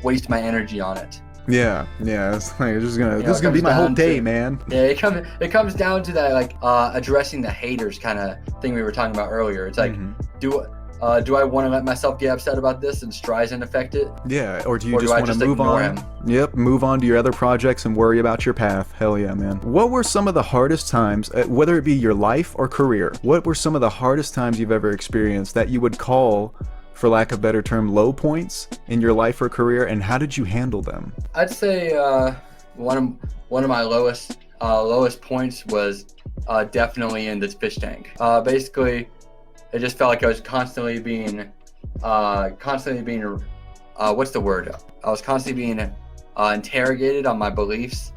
Speaker 2: waste my energy on it.
Speaker 1: Yeah. It's like, this is gonna be my whole day, man.
Speaker 2: Yeah, it comes down to that, like, addressing the haters kind of thing we were talking about earlier. It's like, do I want to let myself get upset about this and Streisand affect it?
Speaker 1: Yeah, or do you just want to move on? Yep, move on to your other projects and worry about your path. Hell yeah, man. What were some of the hardest times, whether it be your life or career, what were some of the hardest times you've ever experienced that you would call, for lack of a better term, low points in your life or career, and how did you handle them?
Speaker 2: I'd say one of my lowest points was definitely in this fish tank. Basically, it just felt like I was constantly being what's the word? I was constantly being interrogated on my beliefs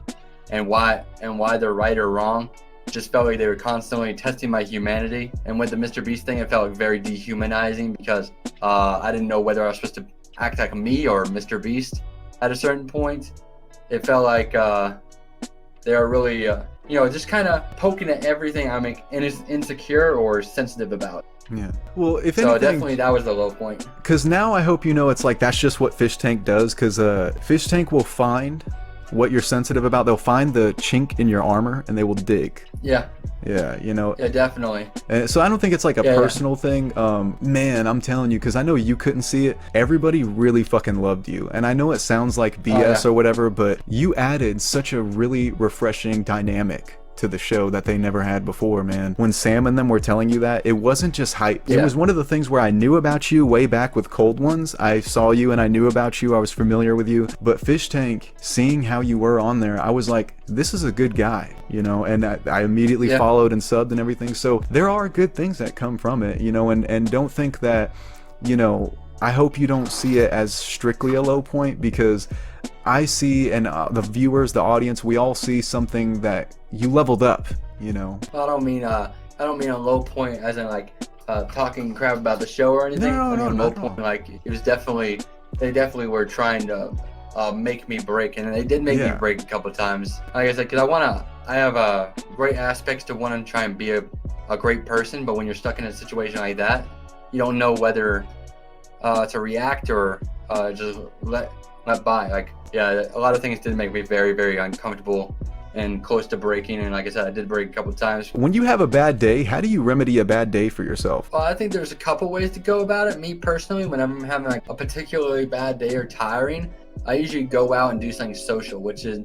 Speaker 2: and why they're right or wrong. It just felt like they were constantly testing my humanity. And with the MrBeast thing, it felt like very dehumanizing, because I didn't know whether I was supposed to act like me or MrBeast at a certain point. It felt like they were really, just kind of poking at everything I'm insecure or sensitive about.
Speaker 1: Yeah. Well, if anything,
Speaker 2: definitely that was the low point.
Speaker 1: Because now I hope you know it's like that's just what Fish Tank does. Because Fish Tank will find what you're sensitive about. They'll find the chink in your armor and they will dig.
Speaker 2: Yeah.
Speaker 1: Yeah, you know.
Speaker 2: Yeah, definitely.
Speaker 1: So I don't think it's like a personal thing. Man, I'm telling you, because I know you couldn't see it. Everybody really fucking loved you. And I know it sounds like BS or whatever, but you added such a really refreshing dynamic to the show that they never had before, man. When Sam and them were telling you that, it wasn't just hype. It was one of the things where I knew about you way back with Cold Ones. I saw you and I knew about you. I was familiar with you. But Fish Tank, seeing how you were on there, I was like, this is a good guy, you know, and I immediately followed and subbed and everything. So there are good things that come from it, you know, and don't think that, you know, I hope you don't see it as strictly a low point, because I see, and the viewers, the audience, we all see something that you leveled up, you know.
Speaker 2: I don't mean a low point as in like talking crap about the show or anything.
Speaker 1: No,
Speaker 2: low point, like it was they definitely were trying to make me break, and they did make me break a couple of times. Like I said, because I have great aspects to want to try and be a great person, but when you're stuck in a situation like that, you don't know whether to react or just let by. Like, yeah, a lot of things did make me very, very uncomfortable and close to breaking. And like I said, I did break a couple of times.
Speaker 1: When you have a bad day, how do you remedy a bad day for yourself?
Speaker 2: Well, I think there's a couple ways to go about it. Me personally, whenever I'm having like a particularly bad day or tiring, I usually go out and do something social, which is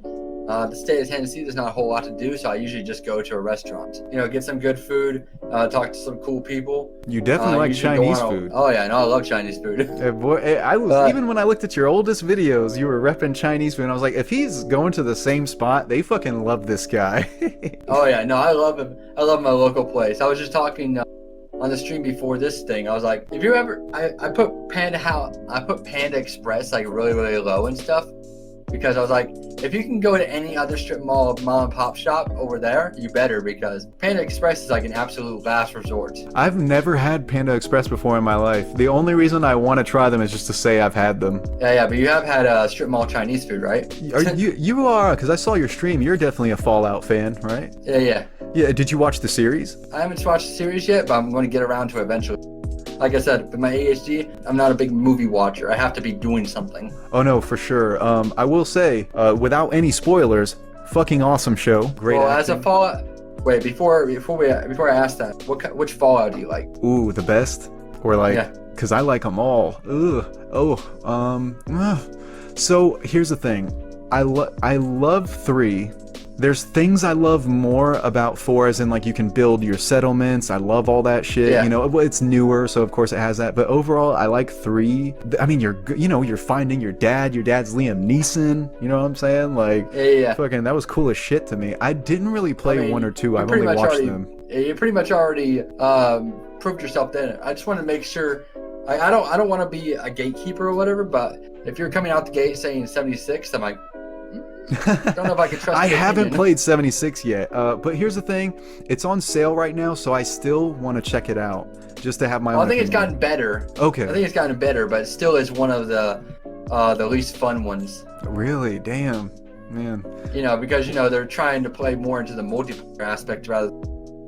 Speaker 2: the state of Tennessee, there's not a whole lot to do, so I usually just go to a restaurant. You know, get some good food, talk to some cool people.
Speaker 1: You definitely like Chinese food.
Speaker 2: Oh yeah, no, I love Chinese food.
Speaker 1: Even when I looked at your oldest videos, you were repping Chinese food, and I was like, if he's going to the same spot, they fucking love this guy.
Speaker 2: Oh yeah, no, I love him. I love my local place. I was just talking on the stream before this thing. I was like, if you ever, I put Panda Express like really, really low and stuff, because I was like, if you can go to any other strip mall and pop shop over there, you better, because Panda Express is like an absolute last resort.
Speaker 1: I've never had Panda Express before in my life. The only reason I want to try them is just to say I've had them.
Speaker 2: Yeah, but you have had strip mall Chinese food, right?
Speaker 1: You are, because I saw your stream. You're definitely a Fallout fan, right?
Speaker 2: Yeah.
Speaker 1: Yeah, did you watch the series?
Speaker 2: I haven't watched the series yet, but I'm going to get around to it eventually. Like I said, with my ADHD, I'm not a big movie watcher. I have to be doing something.
Speaker 1: Oh no, for sure. I will say, without any spoilers, fucking awesome show. Great acting.
Speaker 2: Wait, before I ask that, which Fallout do you like?
Speaker 1: Ooh, the best? Or like,
Speaker 2: Yeah.
Speaker 1: cause I like them all. So here's the thing. I love 3. There's things I love more about 4, as in like you can build your settlements. I love all that shit.
Speaker 2: Yeah.
Speaker 1: You know, it's newer, so of course it has that. But overall, I like 3. I mean, you're finding your dad. Your dad's Liam Neeson. You know what I'm saying? Like,
Speaker 2: Yeah.
Speaker 1: fucking, that was cool as shit to me. I didn't really play 1 or 2. I've only watched them.
Speaker 2: You pretty much already proved yourself then. I just want to make sure. I don't want to be a gatekeeper or whatever, but if you're coming out the gate saying 76, I'm like, I don't know if I can trust.
Speaker 1: I haven't played 76 yet, but here's the thing: it's on sale right now, so I still want to check it out just to have my own.
Speaker 2: I think
Speaker 1: opinion.
Speaker 2: it's gotten better.
Speaker 1: Okay.
Speaker 2: I think it's gotten better, but it still is one of the least fun ones.
Speaker 1: Really? Damn, man.
Speaker 2: You know, because they're trying to play more into the multiplayer aspect rather than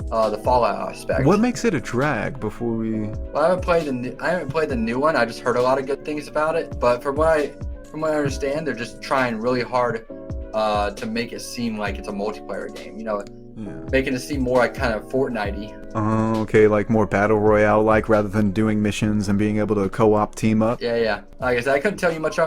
Speaker 2: the Fallout aspect.
Speaker 1: What makes it a drag before we?
Speaker 2: Well, I haven't played the new one. I just heard a lot of good things about it. But from what I understand, they're just trying really hard to make it seem like it's a multiplayer game. Making it seem more like kind of Fortnite-y.
Speaker 1: Oh, okay, like more battle royale, like rather than doing missions and being able to co-op team up.
Speaker 2: Yeah. Like I said, I couldn't tell you much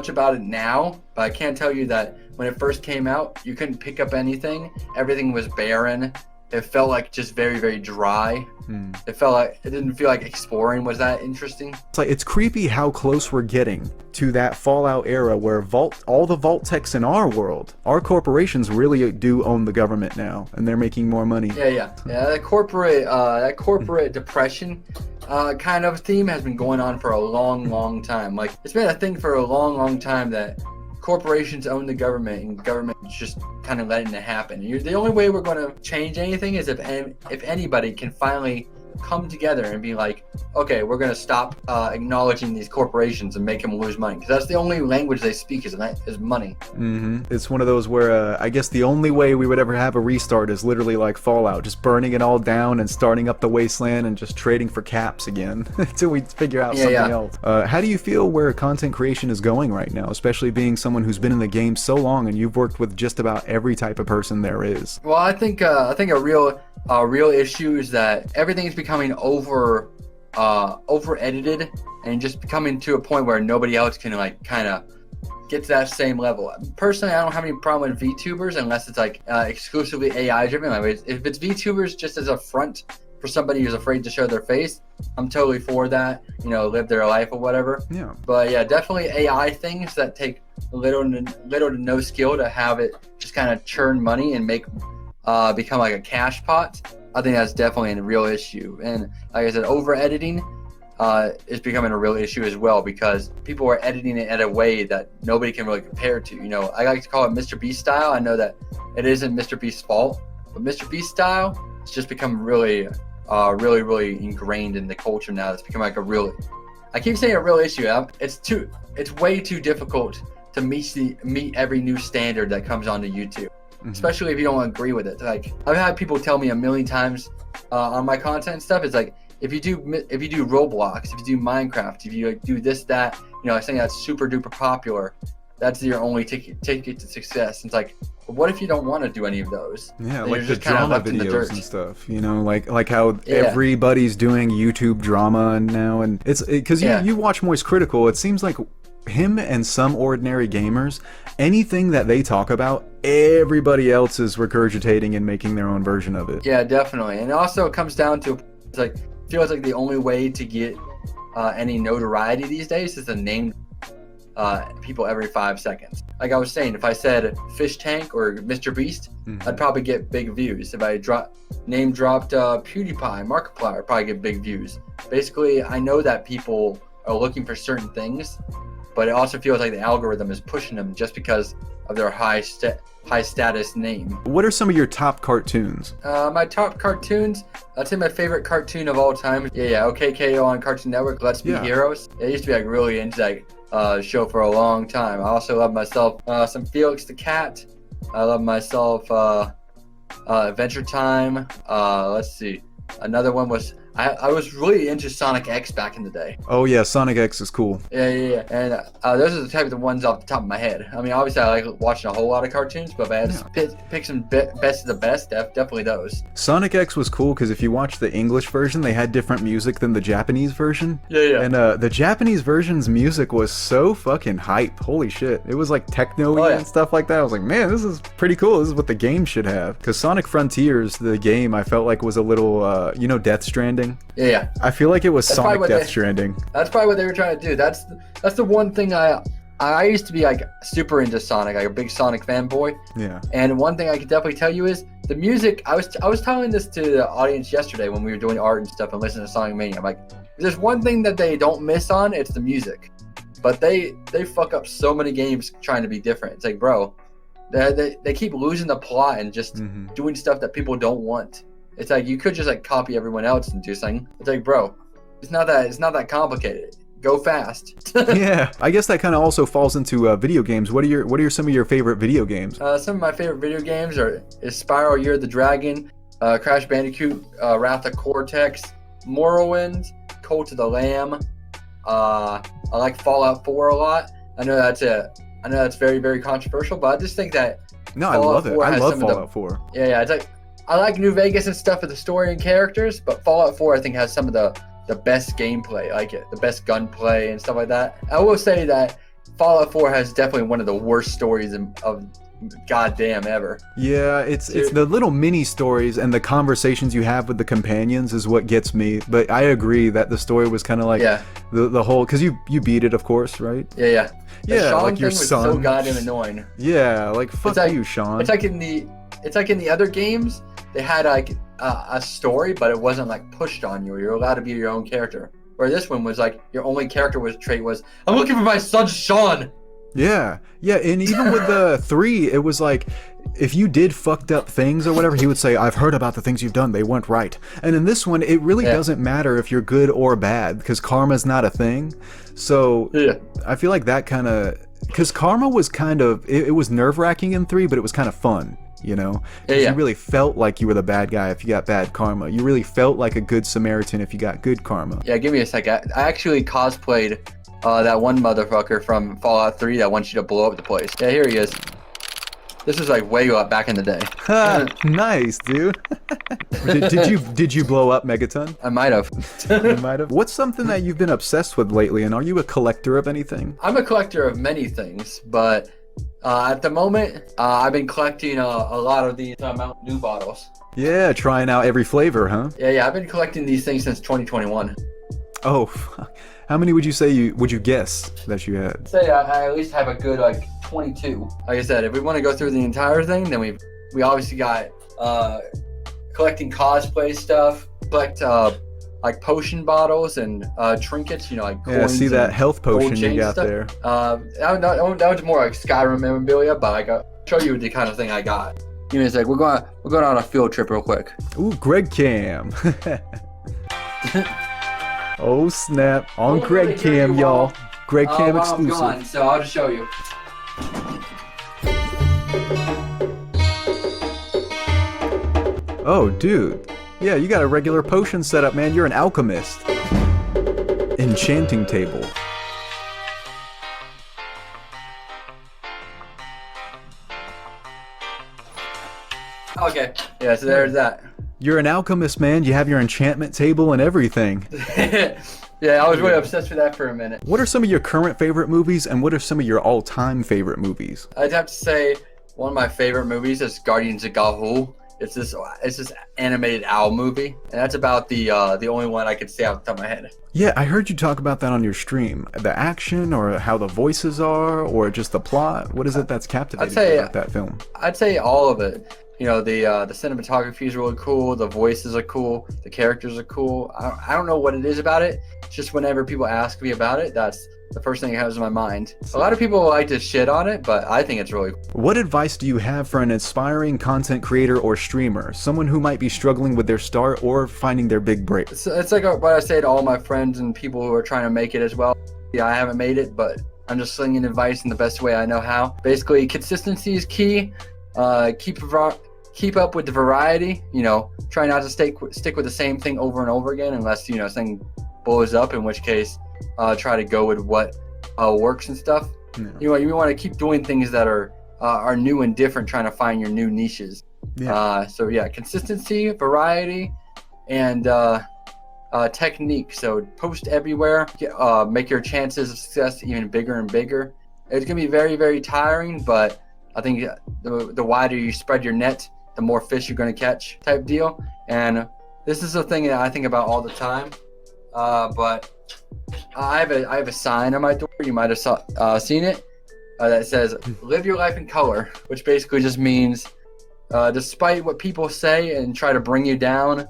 Speaker 2: about it now, but I can tell you that when it first came out, you couldn't pick up anything. Everything was barren. It felt like just very, very dry. It felt like it didn't feel like exploring was that interesting.
Speaker 1: It's creepy how close we're getting to that Fallout era where all the vault techs in our world, our corporations really do own the government now, and they're making more money.
Speaker 2: Yeah. That corporate depression kind of theme has been going on for a long, long time. Like it's been a thing for a long, long time that corporations own the government and government is just kind of letting it happen. The only way we're going to change anything is if anybody can finally come together and be like, okay, we're going to stop acknowledging these corporations and make them lose money, because that's the only language they speak is money.
Speaker 1: It's one of those where I guess the only way we would ever have a restart is literally like Fallout, just burning it all down and starting up the wasteland and just trading for caps again until we figure out something else. How do you feel where content creation is going right now, especially being someone who's been in the game so long and you've worked with just about every type of person there is?
Speaker 2: Well, I think a real issue is that everything's becoming over edited and just becoming to a point where nobody else can like kind of get to that same level. Personally, I don't have any problem with VTubers unless it's like exclusively AI driven. Like if it's VTubers just as a front for somebody who's afraid to show their face, I'm totally for that. Live their life or whatever.
Speaker 1: Yeah.
Speaker 2: But yeah, definitely AI things that take little to no skill to have it just kind of churn money and make become like a cash pot. I think that's definitely a real issue. And like I said, over editing is becoming a real issue as well, because people are editing it in a way that nobody can really compare to. I like to call it MrBeast style. I know that it isn't MrBeast's fault, but MrBeast style it's just become really ingrained in the culture now. It's become like I keep saying a real issue. It's way too difficult to meet every new standard that comes onto YouTube. Especially if you don't agree with it. Like I've had people tell me a million times on my content and stuff. It's like if you do Roblox, if you do Minecraft, if you do this, that, something that's super duper popular, that's your only ticket to success. And it's like, well, what if you don't want to do any of those?
Speaker 1: Yeah,
Speaker 2: then
Speaker 1: like
Speaker 2: you're
Speaker 1: the
Speaker 2: just kind of
Speaker 1: drama
Speaker 2: left in the
Speaker 1: videos
Speaker 2: dirt.
Speaker 1: and stuff. Like how everybody's doing YouTube drama now, and it's because you watch Moist Critical. It seems like him and some ordinary gamers, anything that they talk about, everybody else is regurgitating and making their own version of it.
Speaker 2: Yeah, definitely. And also it comes down to feels like the only way to get any notoriety these days is to name people every 5 seconds. Like I was saying, if I said Fishtank or MrBeast, I'd probably get big views. If I name dropped PewDiePie, Markiplier, I'd probably get big views. Basically, I know that people are looking for certain things, but it also feels like the algorithm is pushing them just because of their high status name.
Speaker 1: What are some of your top cartoons?
Speaker 2: My top cartoons, I'd say my favorite cartoon of all time. Yeah, OKKO on Cartoon Network, Let's Be Heroes. It used to be like really into that show for a long time. I also love myself some Felix the Cat. I love myself Adventure Time. Let's see. Another one was I was really into Sonic X back in the day.
Speaker 1: Oh yeah, Sonic X is cool.
Speaker 2: Yeah. And those are the type of the ones off the top of my head. I mean, obviously I like watching a whole lot of cartoons, but if I had to pick some best of the best, definitely those.
Speaker 1: Sonic X was cool because if you watch the English version, they had different music than the Japanese version.
Speaker 2: Yeah.
Speaker 1: And the Japanese version's music was so fucking hype. Holy shit. It was like techno-y and stuff like that. I was like, man, this is pretty cool. This is what the game should have. Because Sonic Frontiers, the game, I felt like was a little, Death Stranding.
Speaker 2: Yeah.
Speaker 1: I feel like it was Sonic Death Stranding.
Speaker 2: That's probably what they were trying to do. That's the one thing I used to be like super into Sonic, like a big Sonic fanboy.
Speaker 1: Yeah.
Speaker 2: And one thing I could definitely tell you is the music. I was telling this to the audience yesterday when we were doing art and stuff and listening to Sonic Mania. I'm like, if there's one thing that they don't miss on, it's the music. But they fuck up so many games trying to be different. It's like, bro, they keep losing the plot and just doing stuff that people don't want. It's like you could just like copy everyone else and do something. It's like, bro, it's not that complicated. Go fast.
Speaker 1: Yeah, I guess that kind of also falls into video games. What are some of your favorite video games?
Speaker 2: Some of my favorite video games is Spyro: Year of the Dragon, Crash Bandicoot, Wrath of Cortex, Morrowind, Cult of the Lamb. I like Fallout 4 a lot. I know that's very, very controversial, but I just think that
Speaker 1: I love it. I love Fallout 4.
Speaker 2: Yeah, it's like I like New Vegas and stuff with the story and characters, but Fallout 4 I think has some of the best gameplay, like the best gunplay and stuff like that. I will say that Fallout 4 has definitely one of the worst stories of goddamn ever.
Speaker 1: Yeah, it's the little mini stories and the conversations you have with the companions is what gets me. But I agree that the story was kind of like the whole, because you beat it, of course, right?
Speaker 2: Yeah.
Speaker 1: Yeah,
Speaker 2: Sean
Speaker 1: like your
Speaker 2: thing was
Speaker 1: son.
Speaker 2: so goddamn annoying.
Speaker 1: Yeah, like fuck you, Sean.
Speaker 2: It's like in the other games, they had like a story, but it wasn't like pushed on you. You're allowed to be your own character. Where this one was like your only character trait was, I'm looking for my son Sean.
Speaker 1: Yeah, and even with the 3, it was like, if you did fucked up things or whatever, he would say, I've heard about the things you've done, they weren't right. And in this one, it really doesn't matter if you're good or bad, because karma's not a thing. So, I feel like that kind of, because karma was kind of, it was nerve-wracking in 3, but it was kind of fun. You know, you really felt like you were the bad guy if you got bad karma. You really felt like a good Samaritan if you got good karma.
Speaker 2: Yeah, give me a second. I actually cosplayed that one motherfucker from Fallout 3 that wants you to blow up the place. Yeah, here he is. This was like way up back in the day.
Speaker 1: Nice, dude. Did you blow up Megaton?
Speaker 2: I might have.
Speaker 1: You might have. What's something that you've been obsessed with lately, and are you a collector of anything?
Speaker 2: I'm a collector of many things, but at the moment, I've been collecting a lot of these Mountain Dew bottles.
Speaker 1: Yeah, trying out every flavor, huh?
Speaker 2: Yeah, I've been collecting these things since 2021.
Speaker 1: Oh, fuck. How many would you guess that you had?
Speaker 2: I'd say I at least have a good 22. Like I said, if we want to go through the entire thing, then we obviously got collecting cosplay stuff, collect like potion bottles and trinkets, like coins.
Speaker 1: Yeah, see that health potion you got
Speaker 2: stuff.
Speaker 1: there.
Speaker 2: That was more like Skyrim memorabilia, but I'll show you the kind of thing I got. Give me a sec. We're going on a field trip real quick.
Speaker 1: Ooh, Greg Cam. Oh snap! On Greg Cam, y'all. Greg Cam exclusive.
Speaker 2: I'm gone, so I'll just show you.
Speaker 1: Oh, dude. Yeah, you got a regular potion setup, man. You're an alchemist. Enchanting table.
Speaker 2: Okay. Yeah, so there's that.
Speaker 1: You're an alchemist, man. You have your enchantment table and everything.
Speaker 2: Yeah, I was really obsessed with that for a minute.
Speaker 1: What are some of your current favorite movies, and what are some of your all-time favorite movies?
Speaker 2: I'd have to say one of my favorite movies is Guardians of Gahul. It's this animated owl movie, and that's about the only one I could say off the top of my head. Yeah,
Speaker 1: I heard you talk about that on your stream. The action, or how the voices are, or just the plot. What is it that's captivating you about that film?
Speaker 2: I'd say all of it. The cinematography is really cool. The voices are cool. The characters are cool. I don't know what it is about it. It's just whenever people ask me about it, that's the first thing that comes to my mind. A lot of people like to shit on it, but I think it's really cool.
Speaker 1: What advice do you have for an aspiring content creator or streamer? Someone who might be struggling with their start or finding their big break?
Speaker 2: It's like what I say to all my friends and people who are trying to make it as well. Yeah, I haven't made it, but I'm just slinging advice in the best way I know how. Basically, consistency is key. keep up with the variety. You know, try not to stick with the same thing over and over again, unless, you know, something blows up, in which case try to go with what works and stuff. You want to keep doing things that are new and different, trying to find your new niches. So yeah, consistency, variety, and technique. So post everywhere, make your chances of success even bigger and bigger. It's gonna be very, very tiring, but I think the wider you spread your net, the more fish you're gonna catch, type deal. And this is a thing that I think about all the time. But I have a sign on my door. You might have seen it. That says "Live your life in color," which basically just means, despite what people say and try to bring you down,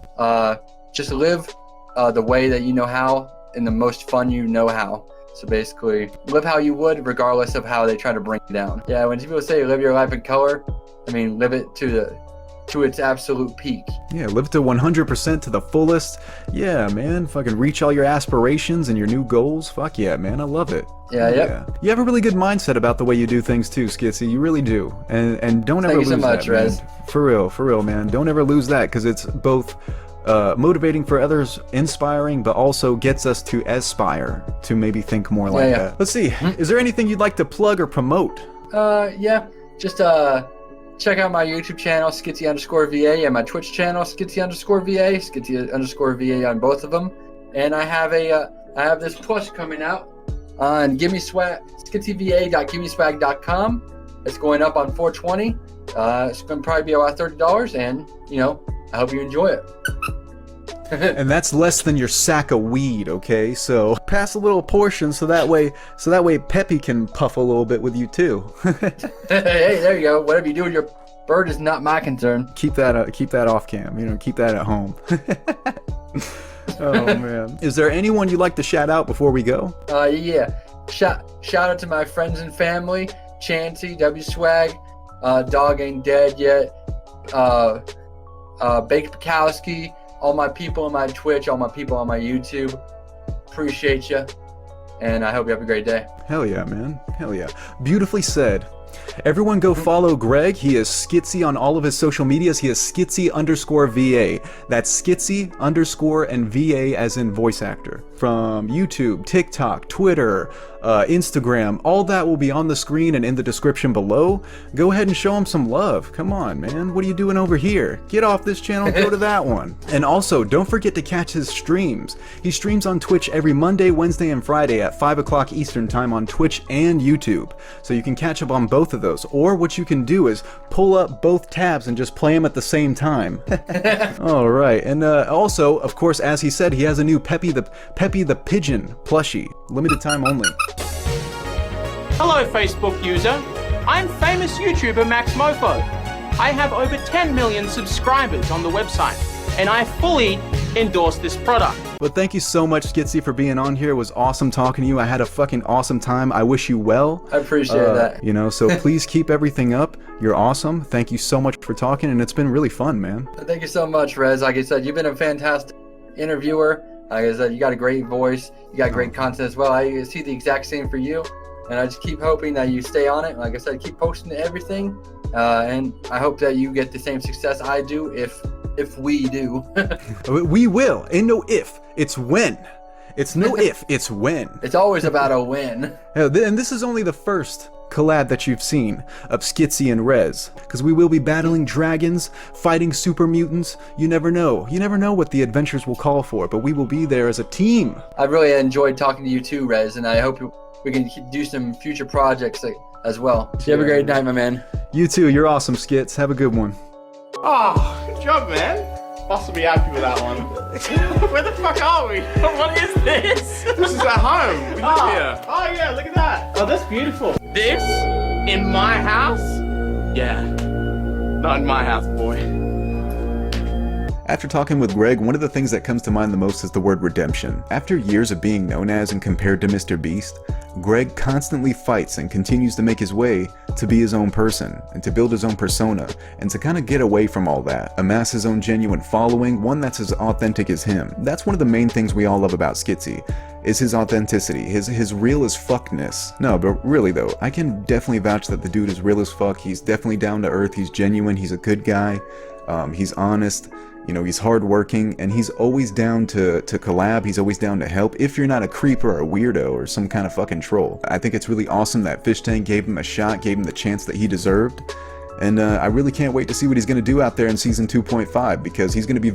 Speaker 2: just live the way that you know how, in the most fun you know how. So basically, live how you would, regardless of how they try to bring you down. Yeah, when people say live your life in color, I mean live it to its absolute peak.
Speaker 1: Yeah, live to 100% to the fullest. Yeah, man, fucking reach all your aspirations and your new goals. Fuck yeah, man, I love it.
Speaker 2: Yeah.
Speaker 1: You have a really good mindset about the way you do things too, Skitzy. You really do. And don't ever lose that. Thank you so much, Rez. For real, man. Don't ever lose that, because it's both motivating for others, inspiring, but also gets us to aspire to maybe think more like that. Let's see. Is there anything you'd like to plug or promote?
Speaker 2: Yeah. Just check out my YouTube channel, Skitzy_VA, and my Twitch channel, Skitzy_VA, Skitzy_VA on both of them. And I have this push coming out on Give Me Swag, skitzyva.givemeswag.com. It's going up on 4/20. It's going to probably be about $30, and you know, I hope you enjoy it.
Speaker 1: And that's less than your sack of weed, okay? So pass a little portion so that way Peppy can puff a little bit with you too.
Speaker 2: Hey, there you go. Whatever you do with your bird is not my concern.
Speaker 1: Keep that off cam. You know, keep that at home. Oh man. Is there anyone you'd like to shout out before we go?
Speaker 2: Yeah. Shout out to my friends and family, Chansey, W Swag, Dog Ain't Dead Yet, Baked Bukowski, all my people on my Twitch, all my people on my YouTube. Appreciate you, and I hope you have a great day.
Speaker 1: Hell yeah, man. Hell yeah. Beautifully said. Everyone go follow Greg. He is Skitzy on all of his social medias. He is Skitzy_VA. That's Skitzy_ and VA as in voice actor. From YouTube, TikTok, Twitter, Instagram, all that will be on the screen and in the description below. Go ahead and show him some love. Come on, man. What are you doing over here? Get off this channel, go to that one. And also, don't forget to catch his streams. He streams on Twitch every Monday, Wednesday, and Friday at 5 o'clock Eastern time on Twitch and YouTube. So you can catch up on both of those. Or what you can do is pull up both tabs and just play them at the same time. All right. And also, of course, as he said, he has a new Peppy the Pigeon plushie. Limited time only.
Speaker 10: Hello, Facebook user. I'm famous YouTuber Max Mofo. I have over 10 million subscribers on the website, and I fully endorse this product.
Speaker 1: But thank you so much, Skitzy, for being on here. It was awesome talking to you. I had a fucking awesome time. I wish you well.
Speaker 2: I appreciate that.
Speaker 1: You know, so please keep everything up. You're awesome. Thank you so much for talking, and it's been really fun, man.
Speaker 2: Thank you so much, Rez. Like I said, you've been a fantastic interviewer. Like I said, you got a great voice. You got great content as well. I see the exact same for you. And I just keep hoping that you stay on it. Like I said, keep posting everything. And I hope that you get the same success I do if we do.
Speaker 1: We will. Ain't no if. It's when. It's no if. It's when.
Speaker 2: It's always about a win.
Speaker 1: And this is only the first collab that you've seen of Skitzy and Rez, because we will be battling dragons, fighting super mutants. You never know. You never know what the adventures will call for, but we will be there as a team.
Speaker 2: I really enjoyed talking to you too, Rez, and I hope we can do some future projects as well. So you have a great night, my man.
Speaker 1: You too. You're awesome, Skits. Have a good one.
Speaker 10: Oh, good job, man. Boss will be happy with that one. Where the fuck are we? What is this?
Speaker 5: This is at home. We live here.
Speaker 10: Oh yeah, look at that. Oh, that's beautiful. This in my house? Yeah. Not in my house, boy.
Speaker 1: After talking with Greg, one of the things that comes to mind the most is the word redemption. After years of being known as and compared to MrBeast, Greg constantly fights and continues to make his way to be his own person and to build his own persona and to kind of get away from all that, amass his own genuine following, one that's as authentic as him. That's one of the main things we all love about Skitzy, is his authenticity, his real as fuckness. No, but really though, I can definitely vouch that the dude is real as fuck. He's definitely down to earth, he's genuine, he's a good guy, he's honest, you know, he's hardworking, and he's always down to collab, he's always down to help, if you're not a creeper or a weirdo or some kind of fucking troll. I think it's really awesome that Fishtank gave him a shot, gave him the chance that he deserved. And I really can't wait to see what he's going to do out there in season 2.5, because he's going to be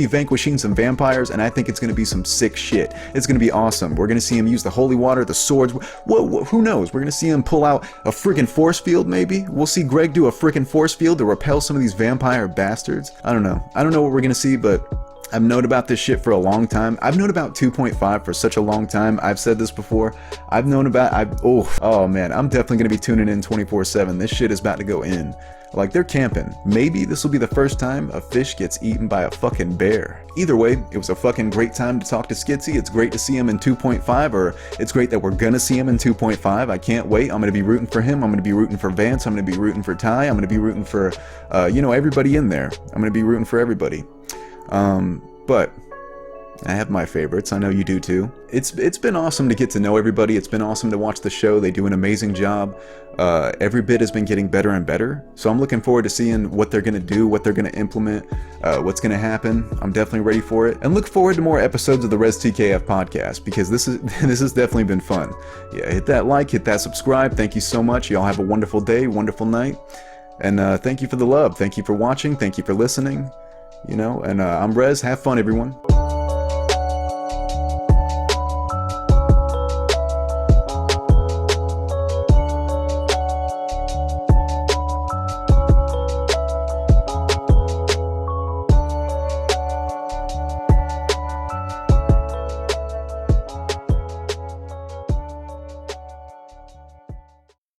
Speaker 1: vanquishing some vampires, and I think it's going to be some sick shit. It's going to be awesome. We're going to see him use the holy water, the swords. Who knows? We're going to see him pull out a freaking force field, maybe. We'll see Greg do a freaking force field to repel some of these vampire bastards. I don't know. I don't know what we're going to see, but I've known about this shit for a long time. I've known about 2.5 for such a long time. I've said this before. I've known about, oh man, I'm definitely going to be tuning in 24/7. This shit is about to go in. Like, they're camping. Maybe this will be the first time a fish gets eaten by a fucking bear. Either way, it was a fucking great time to talk to Skitzy. It's great to see him in 2.5, or it's great that we're gonna see him in 2.5. I can't wait. I'm gonna be rooting for him. I'm gonna be rooting for Vance. I'm gonna be rooting for Ty. I'm gonna be rooting for, you know, everybody in there. I'm gonna be rooting for everybody. But I have my favorites. I know you do too. It's been awesome to get to know everybody. It's been awesome to watch the show. They do an amazing job. Every bit has been getting better and better. So I'm looking forward to seeing what they're going to do, what they're going to implement, what's going to happen. I'm definitely ready for it. And look forward to more episodes of the Rez TKF podcast, because this has definitely been fun. Yeah, hit that like, hit that subscribe. Thank you so much. Y'all have a wonderful day, wonderful night. And thank you for the love. Thank you for watching. Thank you for listening. You know, and I'm Rez. Have fun, everyone.